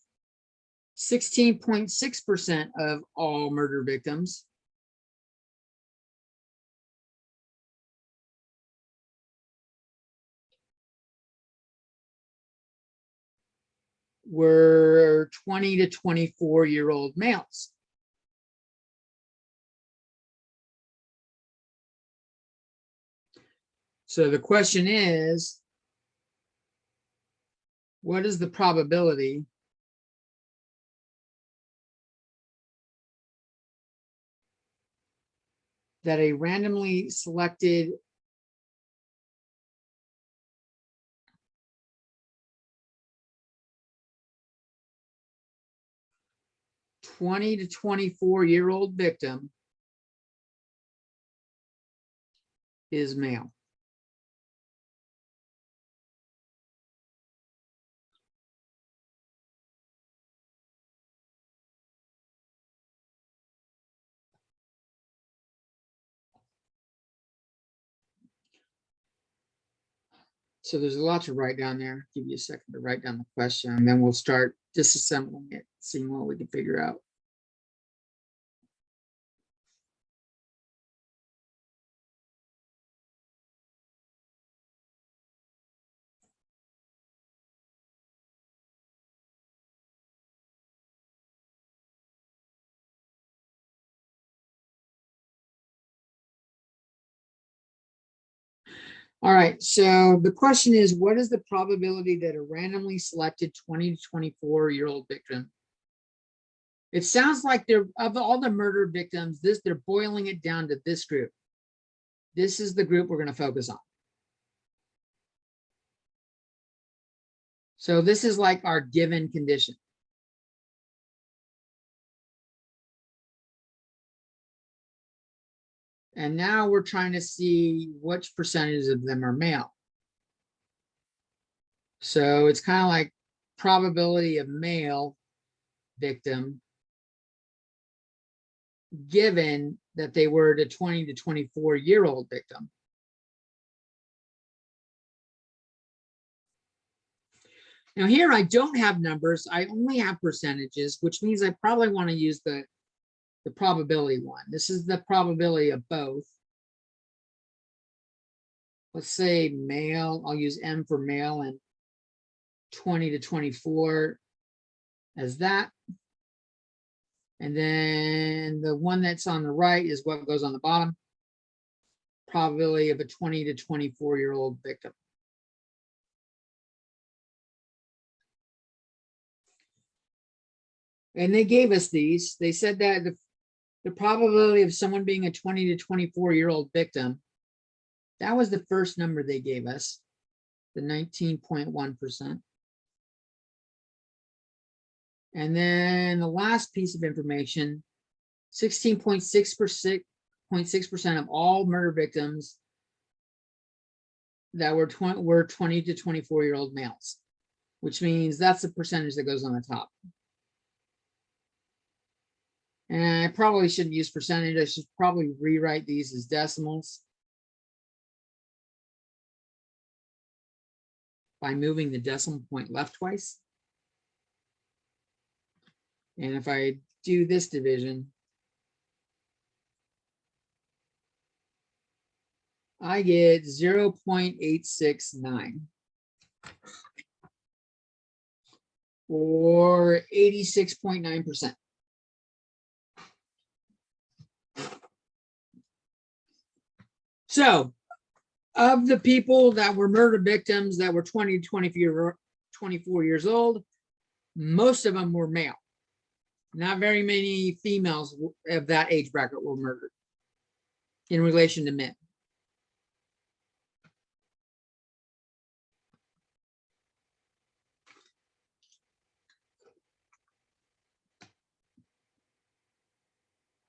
16.6% of all murder victims were 20 to 24-year-old males. So the question is, what is the probability that a randomly selected (20 to 24-year-old) victim is male? So there's a lot to write down there. Give you a second to write down the question, and then we'll start disassembling it, seeing what we can figure out. All right, so the question is, what is the probability that a randomly selected 20 to 24-year-old victim? It sounds like they're, of all the murder victims, they're boiling it down to this group. This is the group we're going to focus on. So this is like our given condition. And now we're trying to see which percentage of them are male. So it's kind of like probability of male victim given that they were the 20 to 24-year-old victim. Now here I don't have numbers, I only have percentages, which means I probably want to use the probability one. This is the probability of both. Let's say male, I'll use M for male and 20 to 24 as that. And then the one that's on the right is what goes on the bottom. Probability of a 20 to 24-year-old victim. And they gave us these. They said that the probability of someone being a 20 to 24-year-old victim, that was the first number they gave us, the 19.1%. And then the last piece of information, 16.6% of all murder victims that were 20 to 24-year-old males, which means that's the percentage that goes on the top. And I probably shouldn't use percentage. I should probably rewrite these as decimals by moving the decimal point left twice. And if I do this division, I get 0.869 or 86.9%. So of the people that were murder victims that were 20 to 24 years old, most of them were male. Not very many females of that age bracket were murdered in relation to men.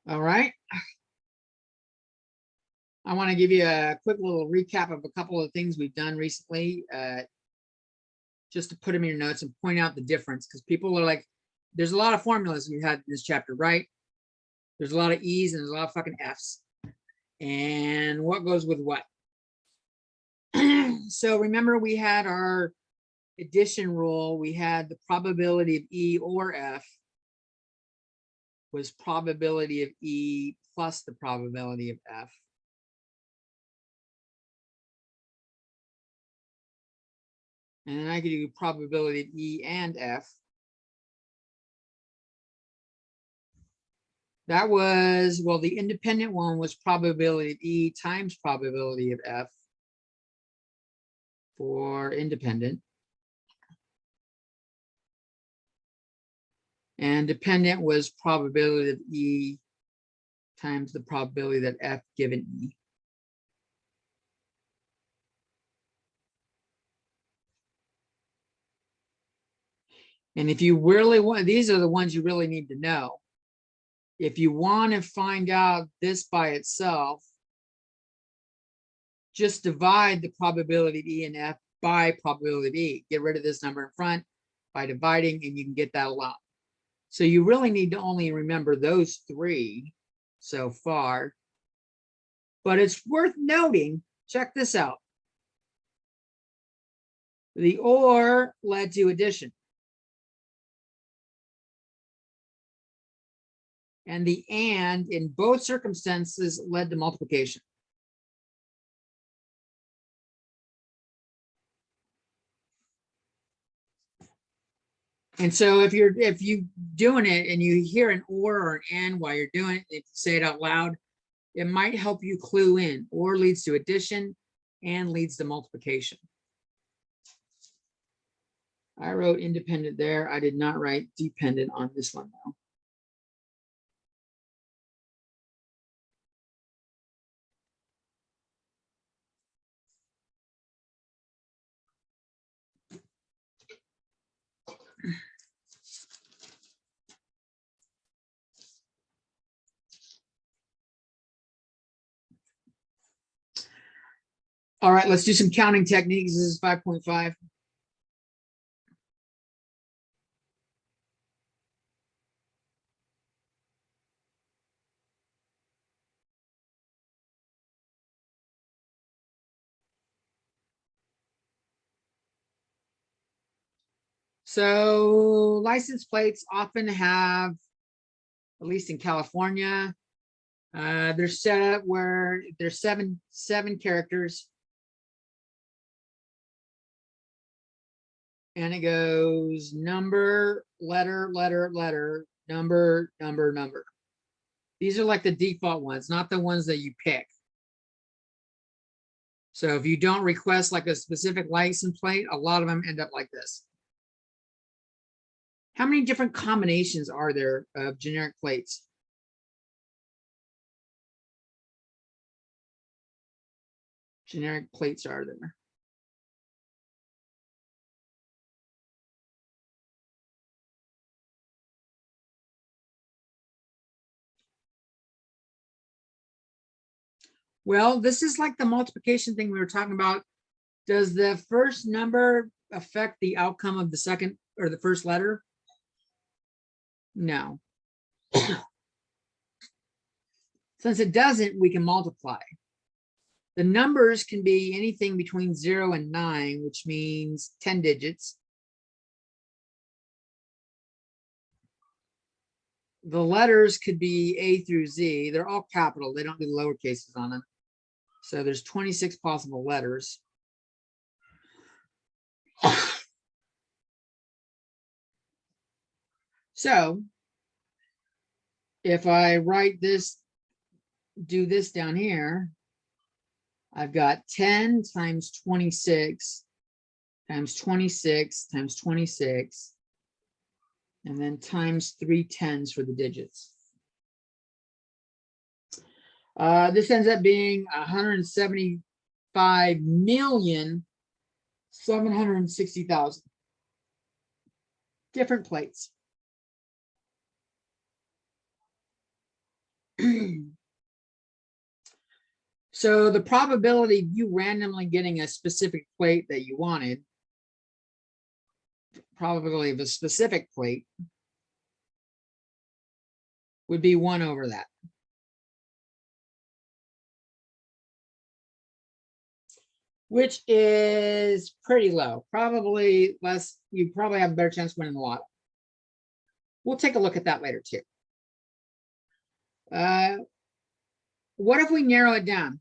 All right. I want to give you a quick little recap of a couple of things we've done recently, just to put them in your notes and point out the difference, because people are like, there's a lot of formulas we had in this chapter, right? There's a lot of E's and there's a lot of fucking F's. And what goes with what? So remember, we had our addition rule. We had the probability of E or F was probability of E plus the probability of F. And then I could do probability of E and F. That was, well, the independent one was probability of E times probability of F for independent. And dependent was probability of E times the probability that F given E. And if you really want, these are the ones you really need to know. If you want to find out this by itself, just divide the probability of E and F by probability of E. Get rid of this number in front by dividing, and you can get that alone. So you really need to only remember those three so far. But it's worth noting, check this out. The OR led to addition. And the AND in both circumstances led to multiplication. And so if you doing it and you hear an or an and while you're doing it, if you say it out loud, it might help you clue in. Or leads to addition and leads to multiplication. I wrote independent there. I did not write dependent on this one though. All right, let's do some counting techniques. This is 5.5. So license plates often have, at least in California, they're set up where there's seven characters. And it goes number, letter, letter, letter, number, number, number. These are like the default ones, not the ones that you pick. So if you don't request like a specific license plate, a lot of them end up like this. How many different combinations are there of generic plates? Generic plates are there? Well, this is like the multiplication thing we were talking about. Does the first number affect the outcome of the second or the first letter? No. Since it doesn't, we can multiply. The numbers can be anything between 0 and 9, which means 10 digits. The letters could be A through Z. They're all capital. They don't do lower cases on them. So there's 26 possible letters. So if I write this, do this down here, I've got 10 times 26 times 26 times 26, and then times 3 10s for the digits. This ends up being 175,760,000 different plates. So the probability of you randomly getting a specific plate that you wanted, probability of a specific plate, would be 1 over that. Which is pretty low, probably less. You probably have a better chance of winning the lotto. We'll take a look at that later too. What if we narrow it down?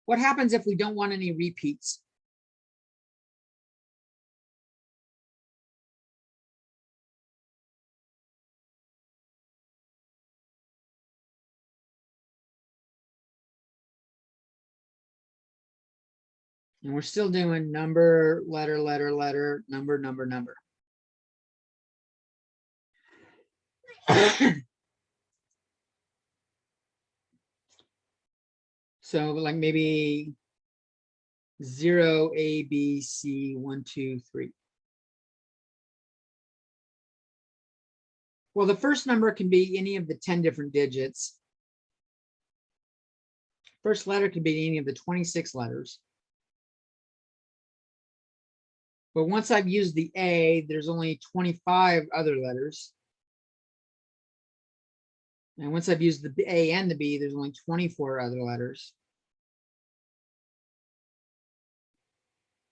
What happens if we don't want any repeats? And we're still doing number, letter, letter, letter, number, number, number. So like maybe 0, A, B, C, 1, 2, 3. Well, the first number can be any of the 10 different digits. First letter could be any of the 26 letters. But once I've used the A, there's only 25 other letters. And once I've used the A and the B, there's only 24 other letters.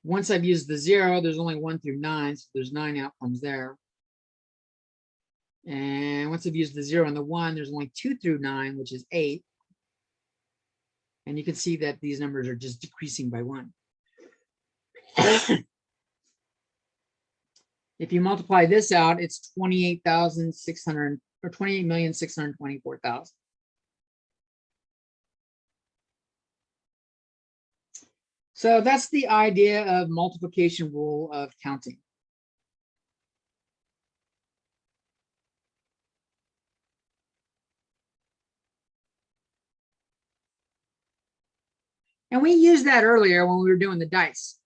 Once I've used the 0, there's only 1 through 9, so there's 9 outcomes there. And once I've used the 0 and the 1, there's only 2 through 9, which is 8. And you can see that these numbers are just decreasing by 1. If you multiply this out, it's 28,600 or 28,624,000. So that's the idea of multiplication rule of counting. And we used that earlier when we were doing the dice.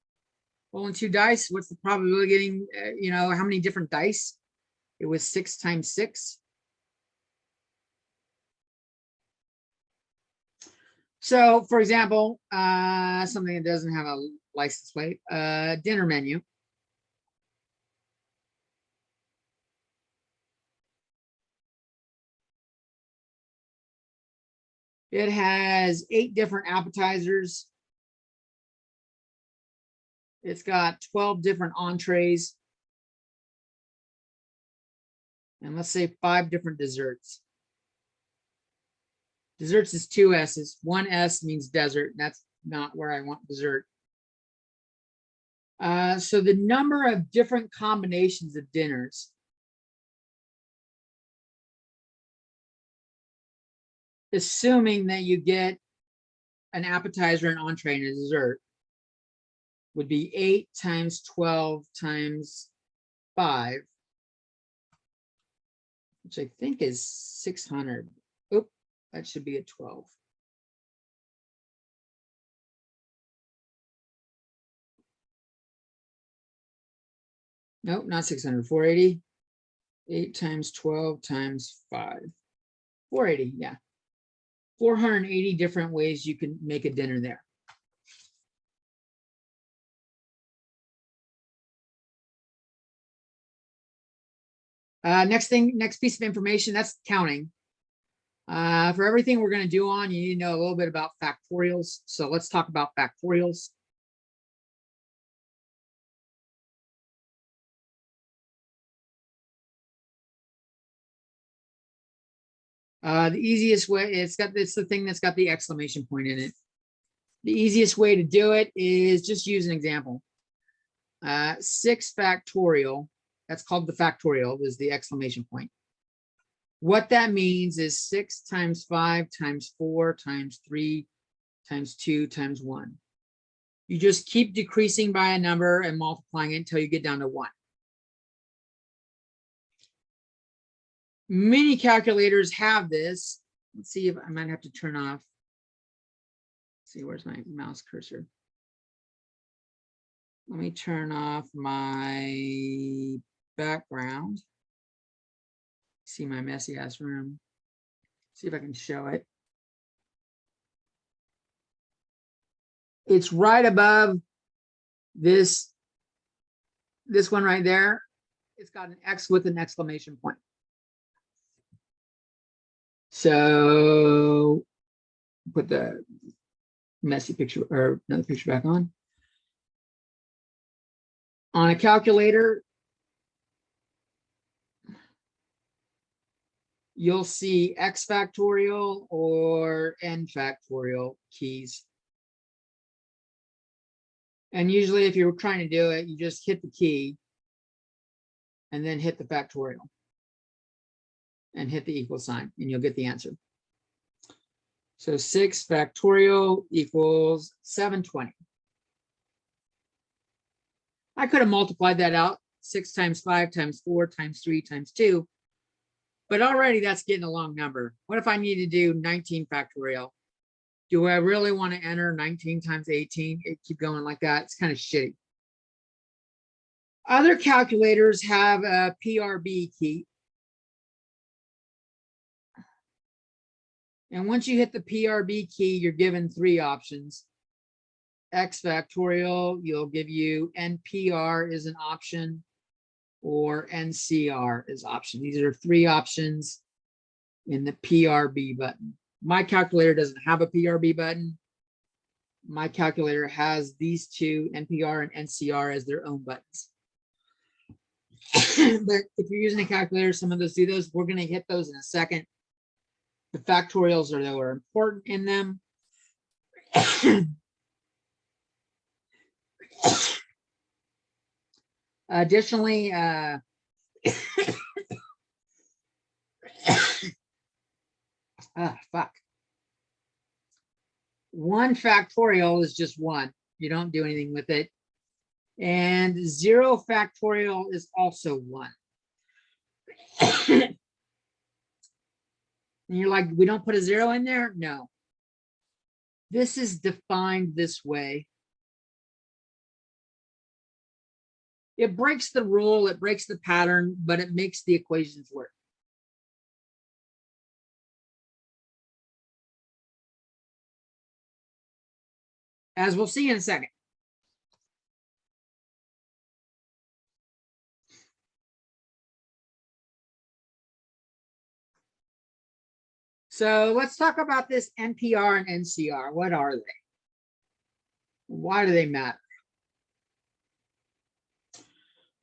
Rolling 2 dice, what's the probability of getting, you know, how many different dice? It was 6 times 6. So, for example, something that doesn't have a license plate, dinner menu. It has 8 different appetizers. It's got 12 different entrees. And let's say 5 different desserts. Desserts is 2 S's. 1 S means desert. And that's not where I want dessert. So the number of different combinations of dinners assuming that you get an appetizer, an entree, and a dessert, would be 8 times 12 times 5, which I think is 600. Oop, that should be a 12. Nope, not 600, 480. 8 times 12 times 5. 480, yeah. 480 different ways you can make a dinner there. Next piece of information, that's counting. For everything we're going to do on, you need to know a little bit about factorials. So let's talk about factorials. The easiest way, it's the thing that's got the exclamation point in it. The easiest way to do it is just use an example. 6 factorial, that's called the factorial, is the exclamation point. What that means is 6 times 5 times 4 times 3 times 2 times 1. You just keep decreasing by a number and multiplying it until you get down to 1. Many calculators have this. Let's see if I might have to turn off. Let's see, where's my mouse cursor? Let me turn off my background. See my messy ass room. See if I can show it. It's right above this one right there. It's got an X with an exclamation point. So put the messy picture or another picture back on. On a calculator, you'll see X factorial or N factorial keys. And usually if you're trying to do it, you just hit the key and then hit the factorial and hit the equal sign and you'll get the answer. So 6 factorial equals 720. I could have multiplied that out 6 times 5 times 4 times 3 times 2, but already that's getting a long number. What if I need to do 19 factorial? Do I really want to enter 19 times 18? It keep going like that. It's kind of shitty. Other calculators have a PRB key. And once you hit the PRB key, you're given 3 options. X factorial, you'll give you NPR is an option, or NCR is option. These are 3 options in the PRB button. My calculator doesn't have a PRB button. My calculator has these 2, NPR and NCR, as their own buttons. But if you're using a calculator, some of those do those. We're going to hit those in a second. The factorials are important in them. Additionally, fuck. 1 factorial is just 1. You don't do anything with it. And 0 factorial is also 1. And you're like, we don't put a 0 in there? No. This is defined this way. It breaks the rule, it breaks the pattern, but it makes the equations work. As we'll see in a second. So let's talk about this NPR and NCR. What are they? Why do they matter?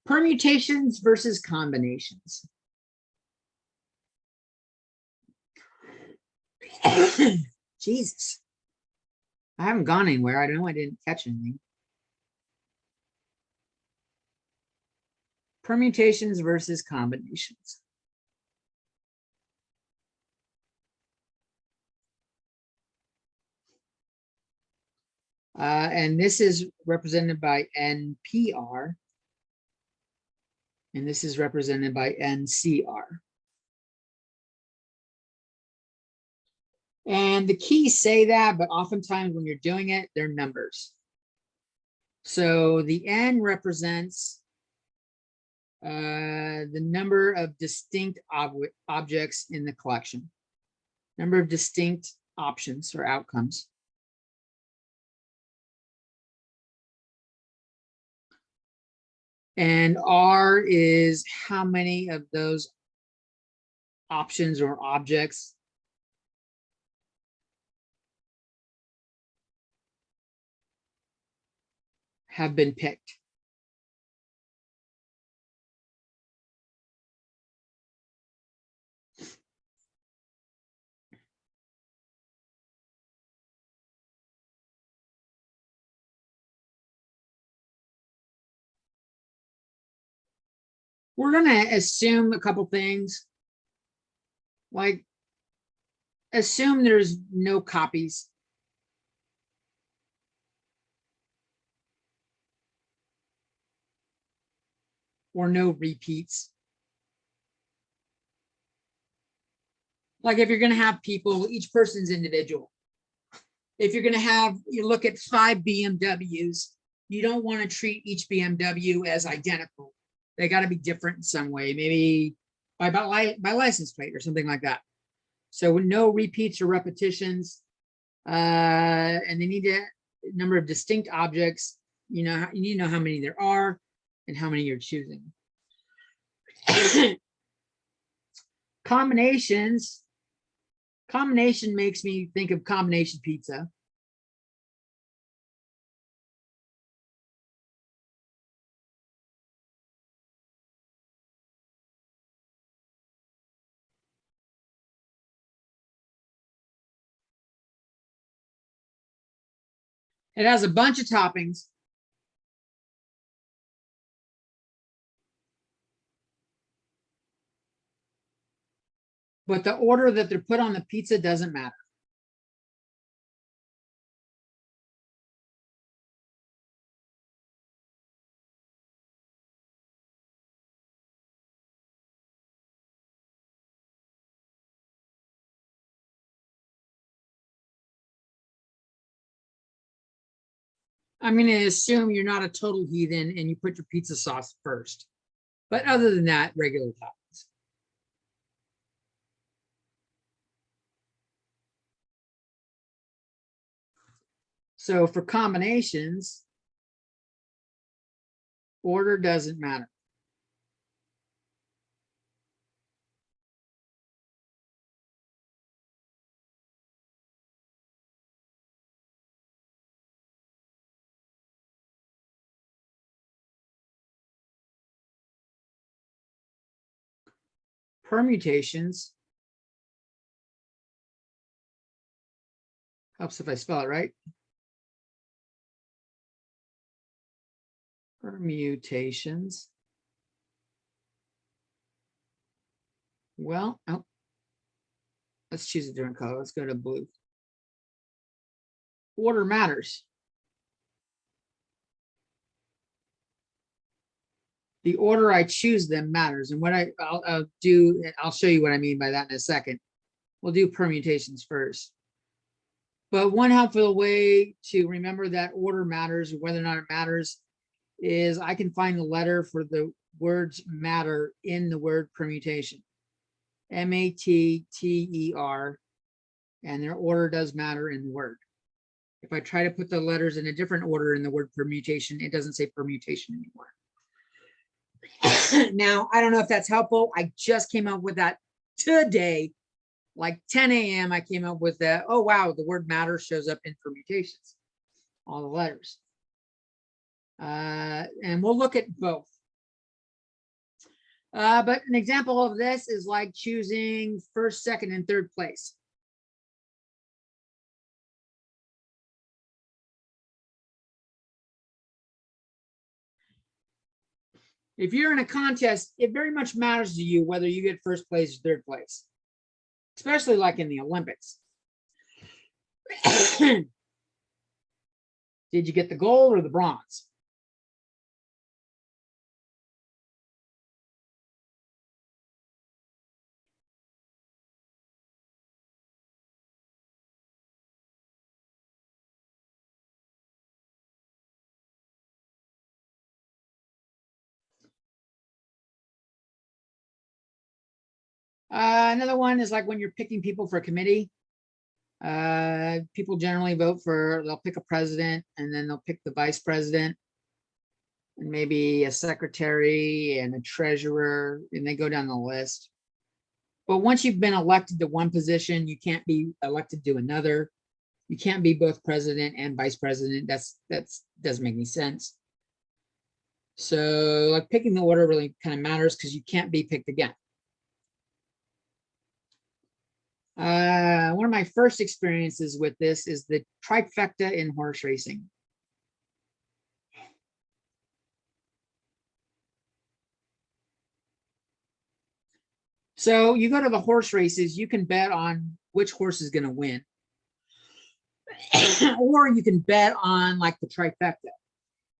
Permutations versus combinations. Jesus. I haven't gone anywhere. I know I didn't catch anything. Permutations versus combinations. And this is represented by NPR. And this is represented by NCR. And the keys say that, but oftentimes when you're doing it, they're numbers. So the N represents the number of distinct objects in the collection, number of distinct options or outcomes. And R is how many of those options or objects have been picked. We're going to assume a couple things, like assume there's no copies. Or no repeats. Like if you're going to have people, each person's individual. If you're going to have, you look at 5 BMWs, you don't want to treat each BMW as identical. They got to be different in some way, maybe by license plate or something like that. So no repeats or repetitions. And they need a number of distinct objects. You need to know how many there are and how many you're choosing. Combinations. Combination makes me think of combination pizza. It has a bunch of toppings. But the order that they're put on the pizza doesn't matter. I'm going to assume you're not a total heathen and you put your pizza sauce first. But other than that, regular toppings. So for combinations, order doesn't matter. Permutations. Helps if I spell it right. Permutations. Well, oh, let's choose a different color. Let's go to blue. Order matters. The order I choose them matters. And what I'll do, I'll show you what I mean by that in a second. We'll do permutations first. But one helpful way to remember that order matters, or whether or not it matters, is I can find the letter for the words matter in the word permutation. M-A-T-T-E-R, and their order does matter in the word. If I try to put the letters in a different order in the word permutation, it doesn't say permutation anymore. Now, I don't know if that's helpful. I just came up with that today, like 10 a.m. I came up with that. Oh, wow, the word matter shows up in permutations, all the letters. And we'll look at both. But an example of this is like choosing first, second, and third place. If you're in a contest, it very much matters to you whether you get first place or third place, especially like in the Olympics. Did you get the gold or the bronze? Another one is like when you're picking people for a committee. People generally vote for, they'll pick a president and then they'll pick the vice president and maybe a secretary and a treasurer, and they go down the list. But once you've been elected to one position, you can't be elected to another. You can't be both president and vice president. That's doesn't make any sense. So like picking the order really kind of matters because you can't be picked again. One of my first experiences with this is the trifecta in horse racing. So you go to the horse races, you can bet on which horse is going to win. Or you can bet on like the trifecta.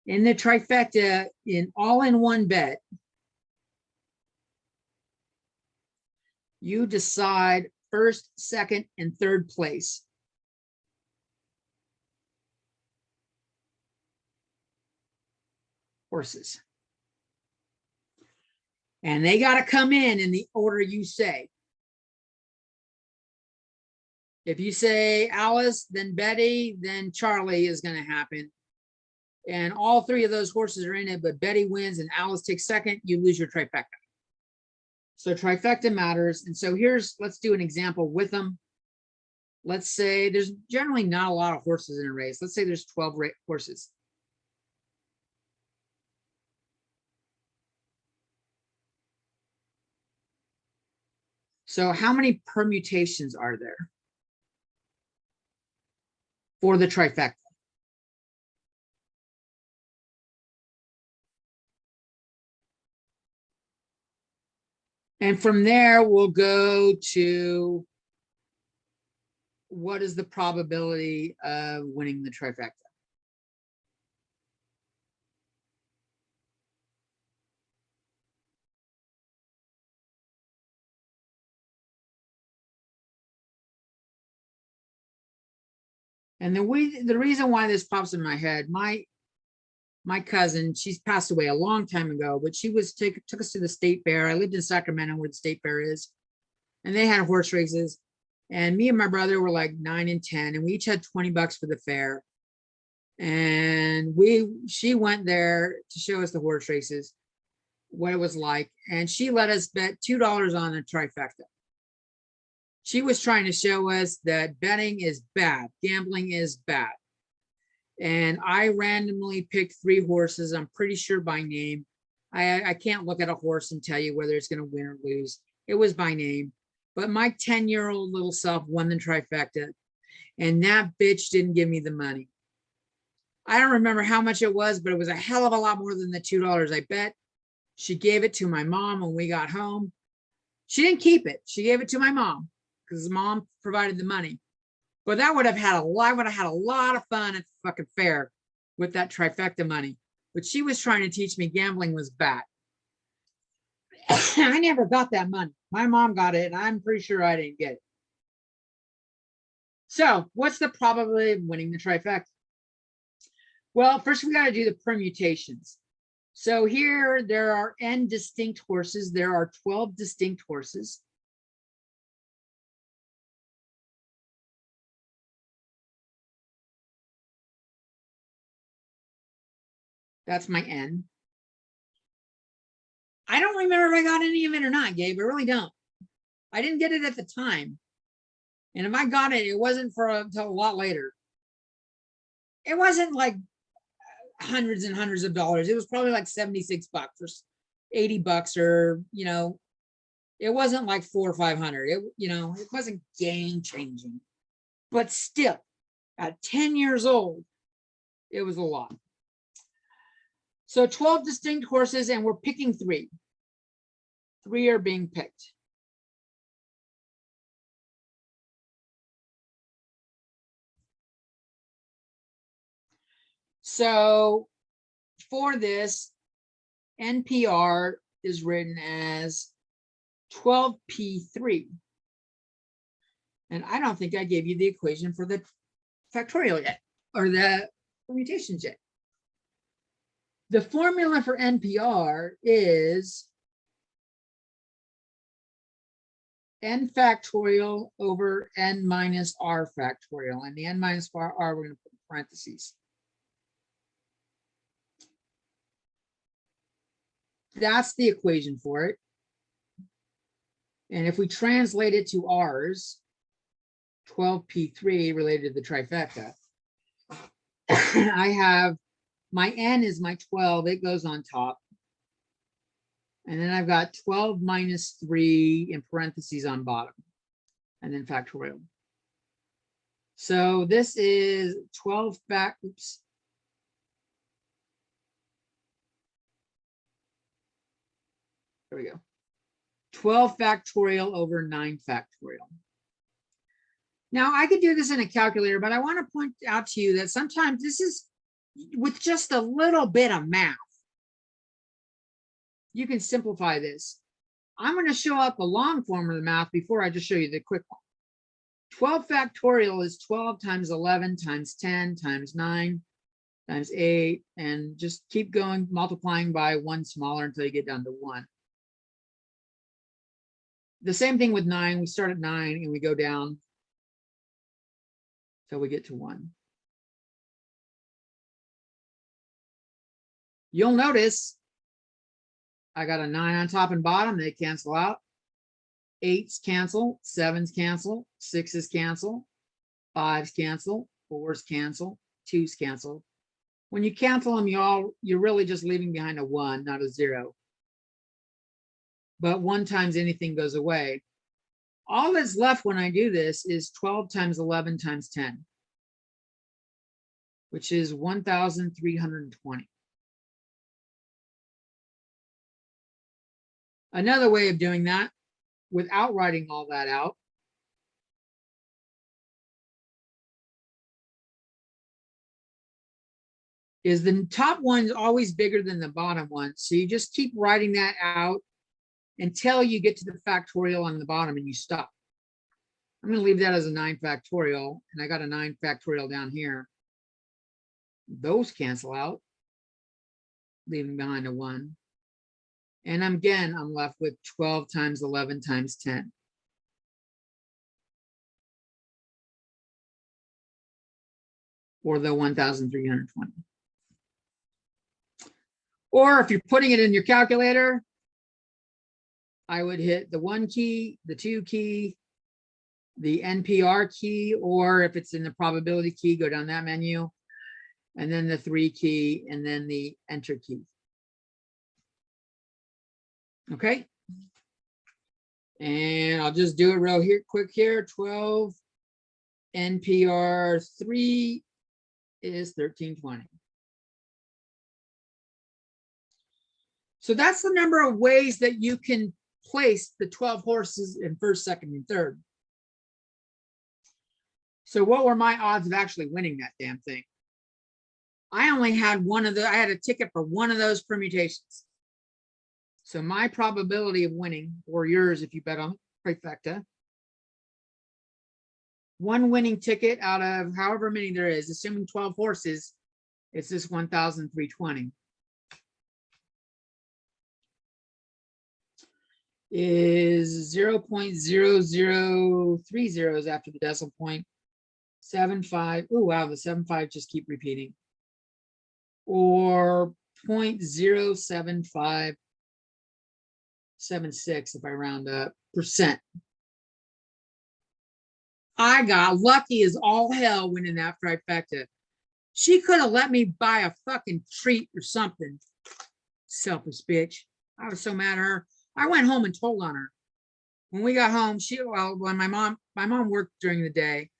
In the trifecta, in all-in-one bet, you decide first, second, and third place. Horses. And they got to come in the order you say. If you say Alice, then Betty, then Charlie is going to happen. And all three of those horses are in it, but Betty wins and Alice takes second, you lose your trifecta. So trifecta matters. And so let's do an example with them. Let's say there's generally not a lot of horses in a race. Let's say there's 12 horses. So how many permutations are there for the trifecta? And from there, we'll go to what is the probability of winning the trifecta? And the reason why this pops in my head, my cousin, she's passed away a long time ago, but she took us to the state fair. I lived in Sacramento where the state fair is, and they had horse races. And me and my brother were like 9 and 10, and we each had $20 for the fair. And she went there to show us the horse races, what it was like, and she let us bet $2 on the trifecta. She was trying to show us that betting is bad, gambling is bad. And I randomly picked 3 horses, I'm pretty sure by name. I can't look at a horse and tell you whether it's going to win or lose. It was by name. But my 10-year-old little self won the trifecta, and that bitch didn't give me the money. I don't remember how much it was, but it was a hell of a lot more than the $2 I bet. She gave it to my mom when we got home. She didn't keep it. She gave it to my mom because mom provided the money. But I would have had a lot of fun at the fucking fair with that trifecta money. But she was trying to teach me gambling was bad. I never got that money. My mom got it, and I'm pretty sure I didn't get it. So what's the probability of winning the trifecta? Well, first we got to do the permutations. So here there are n distinct horses. There are 12 distinct horses. That's my n. I don't remember if I got any of it or not, Gabe. I really don't. I didn't get it at the time. And if I got it, it wasn't until a lot later. It wasn't like hundreds and hundreds of dollars. It was probably like $76 or $80 or, it wasn't like $400 or $500. It wasn't game changing. But still, at 10 years old, it was a lot. So 12 distinct horses, and we're picking 3. 3 are being picked. So for this, NPR is written as 12P3. And I don't think I gave you the equation for the factorial yet, or the permutations yet. The formula for NPR is n factorial over n minus r factorial. And the n minus r we're going to put in parentheses. That's the equation for it. And if we translate it to r's, 12P3 related to the trifecta, I have my n is my 12, it goes on top. And then I've got 12 minus 3 in parentheses on bottom, and then factorial. So this is 12 oops. There we go. 12 factorial over 9 factorial. Now I could do this in a calculator, but I want to point out to you that sometimes this is with just a little bit of math. You can simplify this. I'm going to show up a long form of the math before I just show you the quick one. 12 factorial is 12 times 11 times 10 times 9 times 8, and just keep going, multiplying by 1 smaller until you get down to 1. The same thing with 9. We start at 9 and we go down till we get to 1. You'll notice I got a 9 on top and bottom. They cancel out. 8s cancel, 7s cancel, 6s cancel, 5s cancel, 4s cancel, 2s cancel. When you cancel them, you're really just leaving behind a 1, not a 0. But 1 times anything goes away. All that's left when I do this is 12 times 11 times 10, which is 1,320. Another way of doing that, without writing all that out, is the top one's always bigger than the bottom one. So you just keep writing that out until you get to the factorial on the bottom and you stop. I'm going to leave that as a 9 factorial, and I got a 9 factorial down here. Those cancel out, leaving behind a 1. And I'm left with 12 times 11 times 10. Or the 1,320. Or if you're putting it in your calculator, I would hit the 1 key, the 2 key, the NPR key, or if it's in the probability key, go down that menu, and then the 3 key, and then the enter key. Okay. And I'll just do it real quick here. 12 NPR 3 is 1320. So that's the number of ways that you can place the 12 horses in first, second, and third. So what were my odds of actually winning that damn thing? I only had I had a ticket for one of those permutations. So my probability of winning, or yours if you bet on Trifecta, one winning ticket out of however many there is, assuming 12 horses, it's this 1,320. Is 0.0030 after the decimal point. 75. Oh wow, the 75 just keep repeating. Or 0.07576 if I round up percent. I got lucky as all hell winning that trifecta. She could have let me buy a fucking treat or something. Selfish bitch. I was so mad at her. I went home and told on her. When we got home, when my mom worked during the day,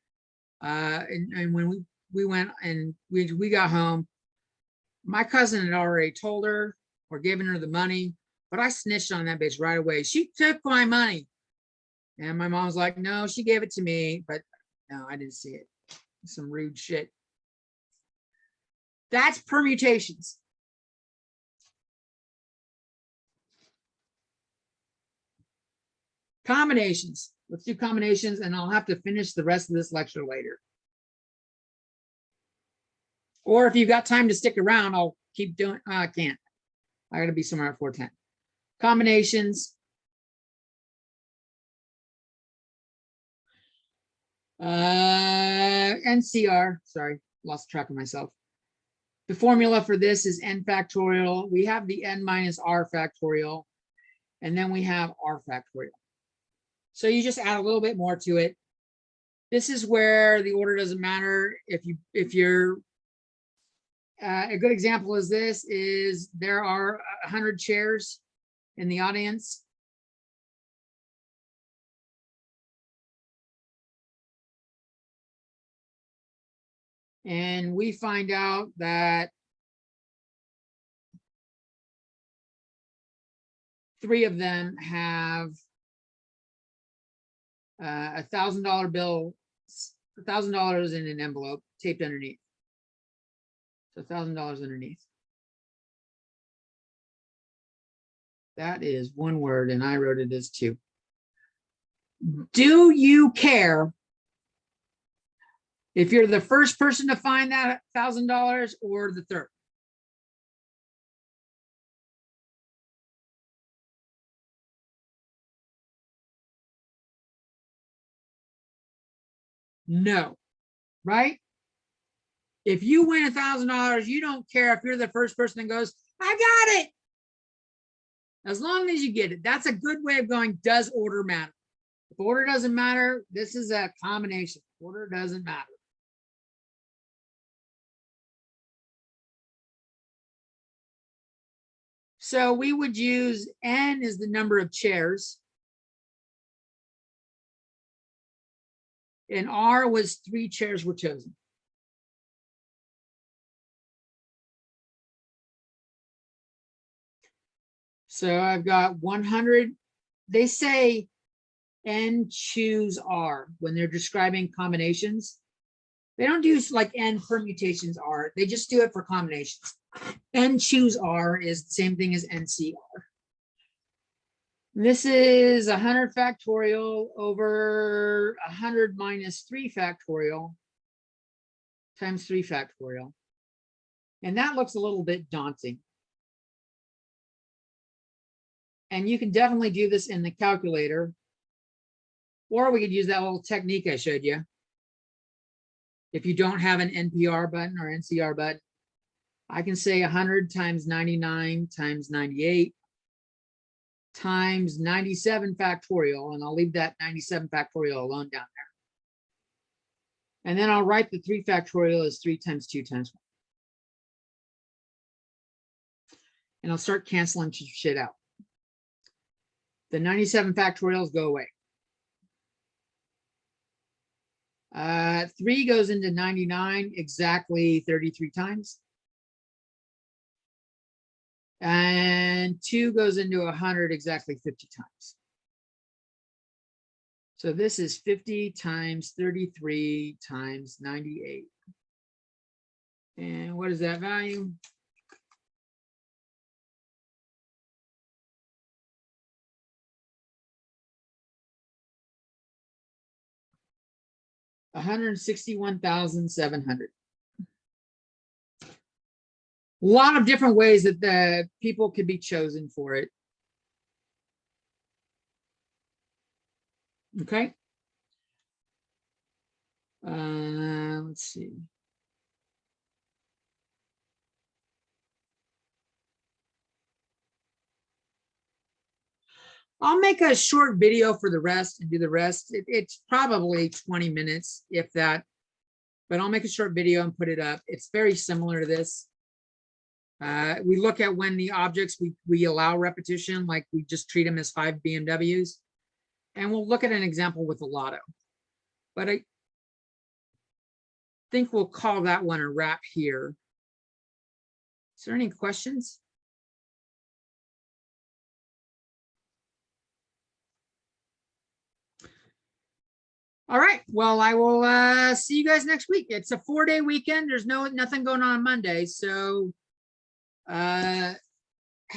and when we went and we got home, my cousin had already told her or given her the money, but I snitched on that bitch right away. She took my money, and my mom was like, "No, she gave it to me," but no, I didn't see it. Some rude shit. That's permutations. Combinations. Let's do combinations, and I'll have to finish the rest of this lecture later. Or if you've got time to stick around, I'll keep doing. I can't. I got to be somewhere at 4:10. Combinations. NCR. Sorry, lost track of myself. The formula for this is n factorial. We have the n minus r factorial, and then we have r factorial. So you just add a little bit more to it. This is where the order doesn't matter. If you're a good example is this is there are 100 chairs in the audience. And we find out that 3 of them have $1,000 bill, $1,000 in an envelope taped underneath. So $1,000 underneath. That is one word, and I wrote it as 2. Do you care if you're the first person to find that $1,000 or the third? No. right? If you win $1,000, you don't care if you're the first person that goes, I got it. As long as you get it, that's a good way of going, does order matter? If order doesn't matter, this is a combination. Order doesn't matter. So we would use N is the number of chairs. And R was 3 chairs were chosen. So I've got 100. They say N choose R when they're describing combinations. They don't do like N permutations R. They just do it for combinations. N choose R is the same thing as NCR. This is 100 factorial over 100 minus 3 factorial times 3 factorial. And that looks a little bit daunting. And you can definitely do this in the calculator, or we could use that little technique I showed you. If you don't have an NPR button or NCR button, I can say 100 times 99 times 98 times 97 factorial, and I'll leave that 97 factorial alone down there. And then I'll write the 3 factorial as 3 times 2 times 1. And I'll start canceling shit out. The 97 factorials go away. 3 goes into 99 exactly 33 times. And 2 goes into 100 exactly 50 times. So this is 50 times 33 times 98. And what is that value? $161,700. A lot of different ways that the people could be chosen for it. Okay. Let's see. I'll make a short video for the rest and do the rest. It's probably 20 minutes, if that, but I'll make a short video and put it up. It's very similar to this. We look at when the objects we allow repetition, like we just treat them as 5 BMWs. And we'll look at an example with a lotto. But I think we'll call that one a wrap here. Is there any questions? All right. Well, I will see you guys next week. It's a 4-day weekend. There's nothing going on Monday. So have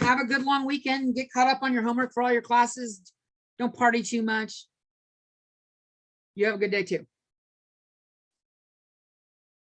a good long weekend. Get caught up on your homework for all your classes. Don't party too much. You have a good day too.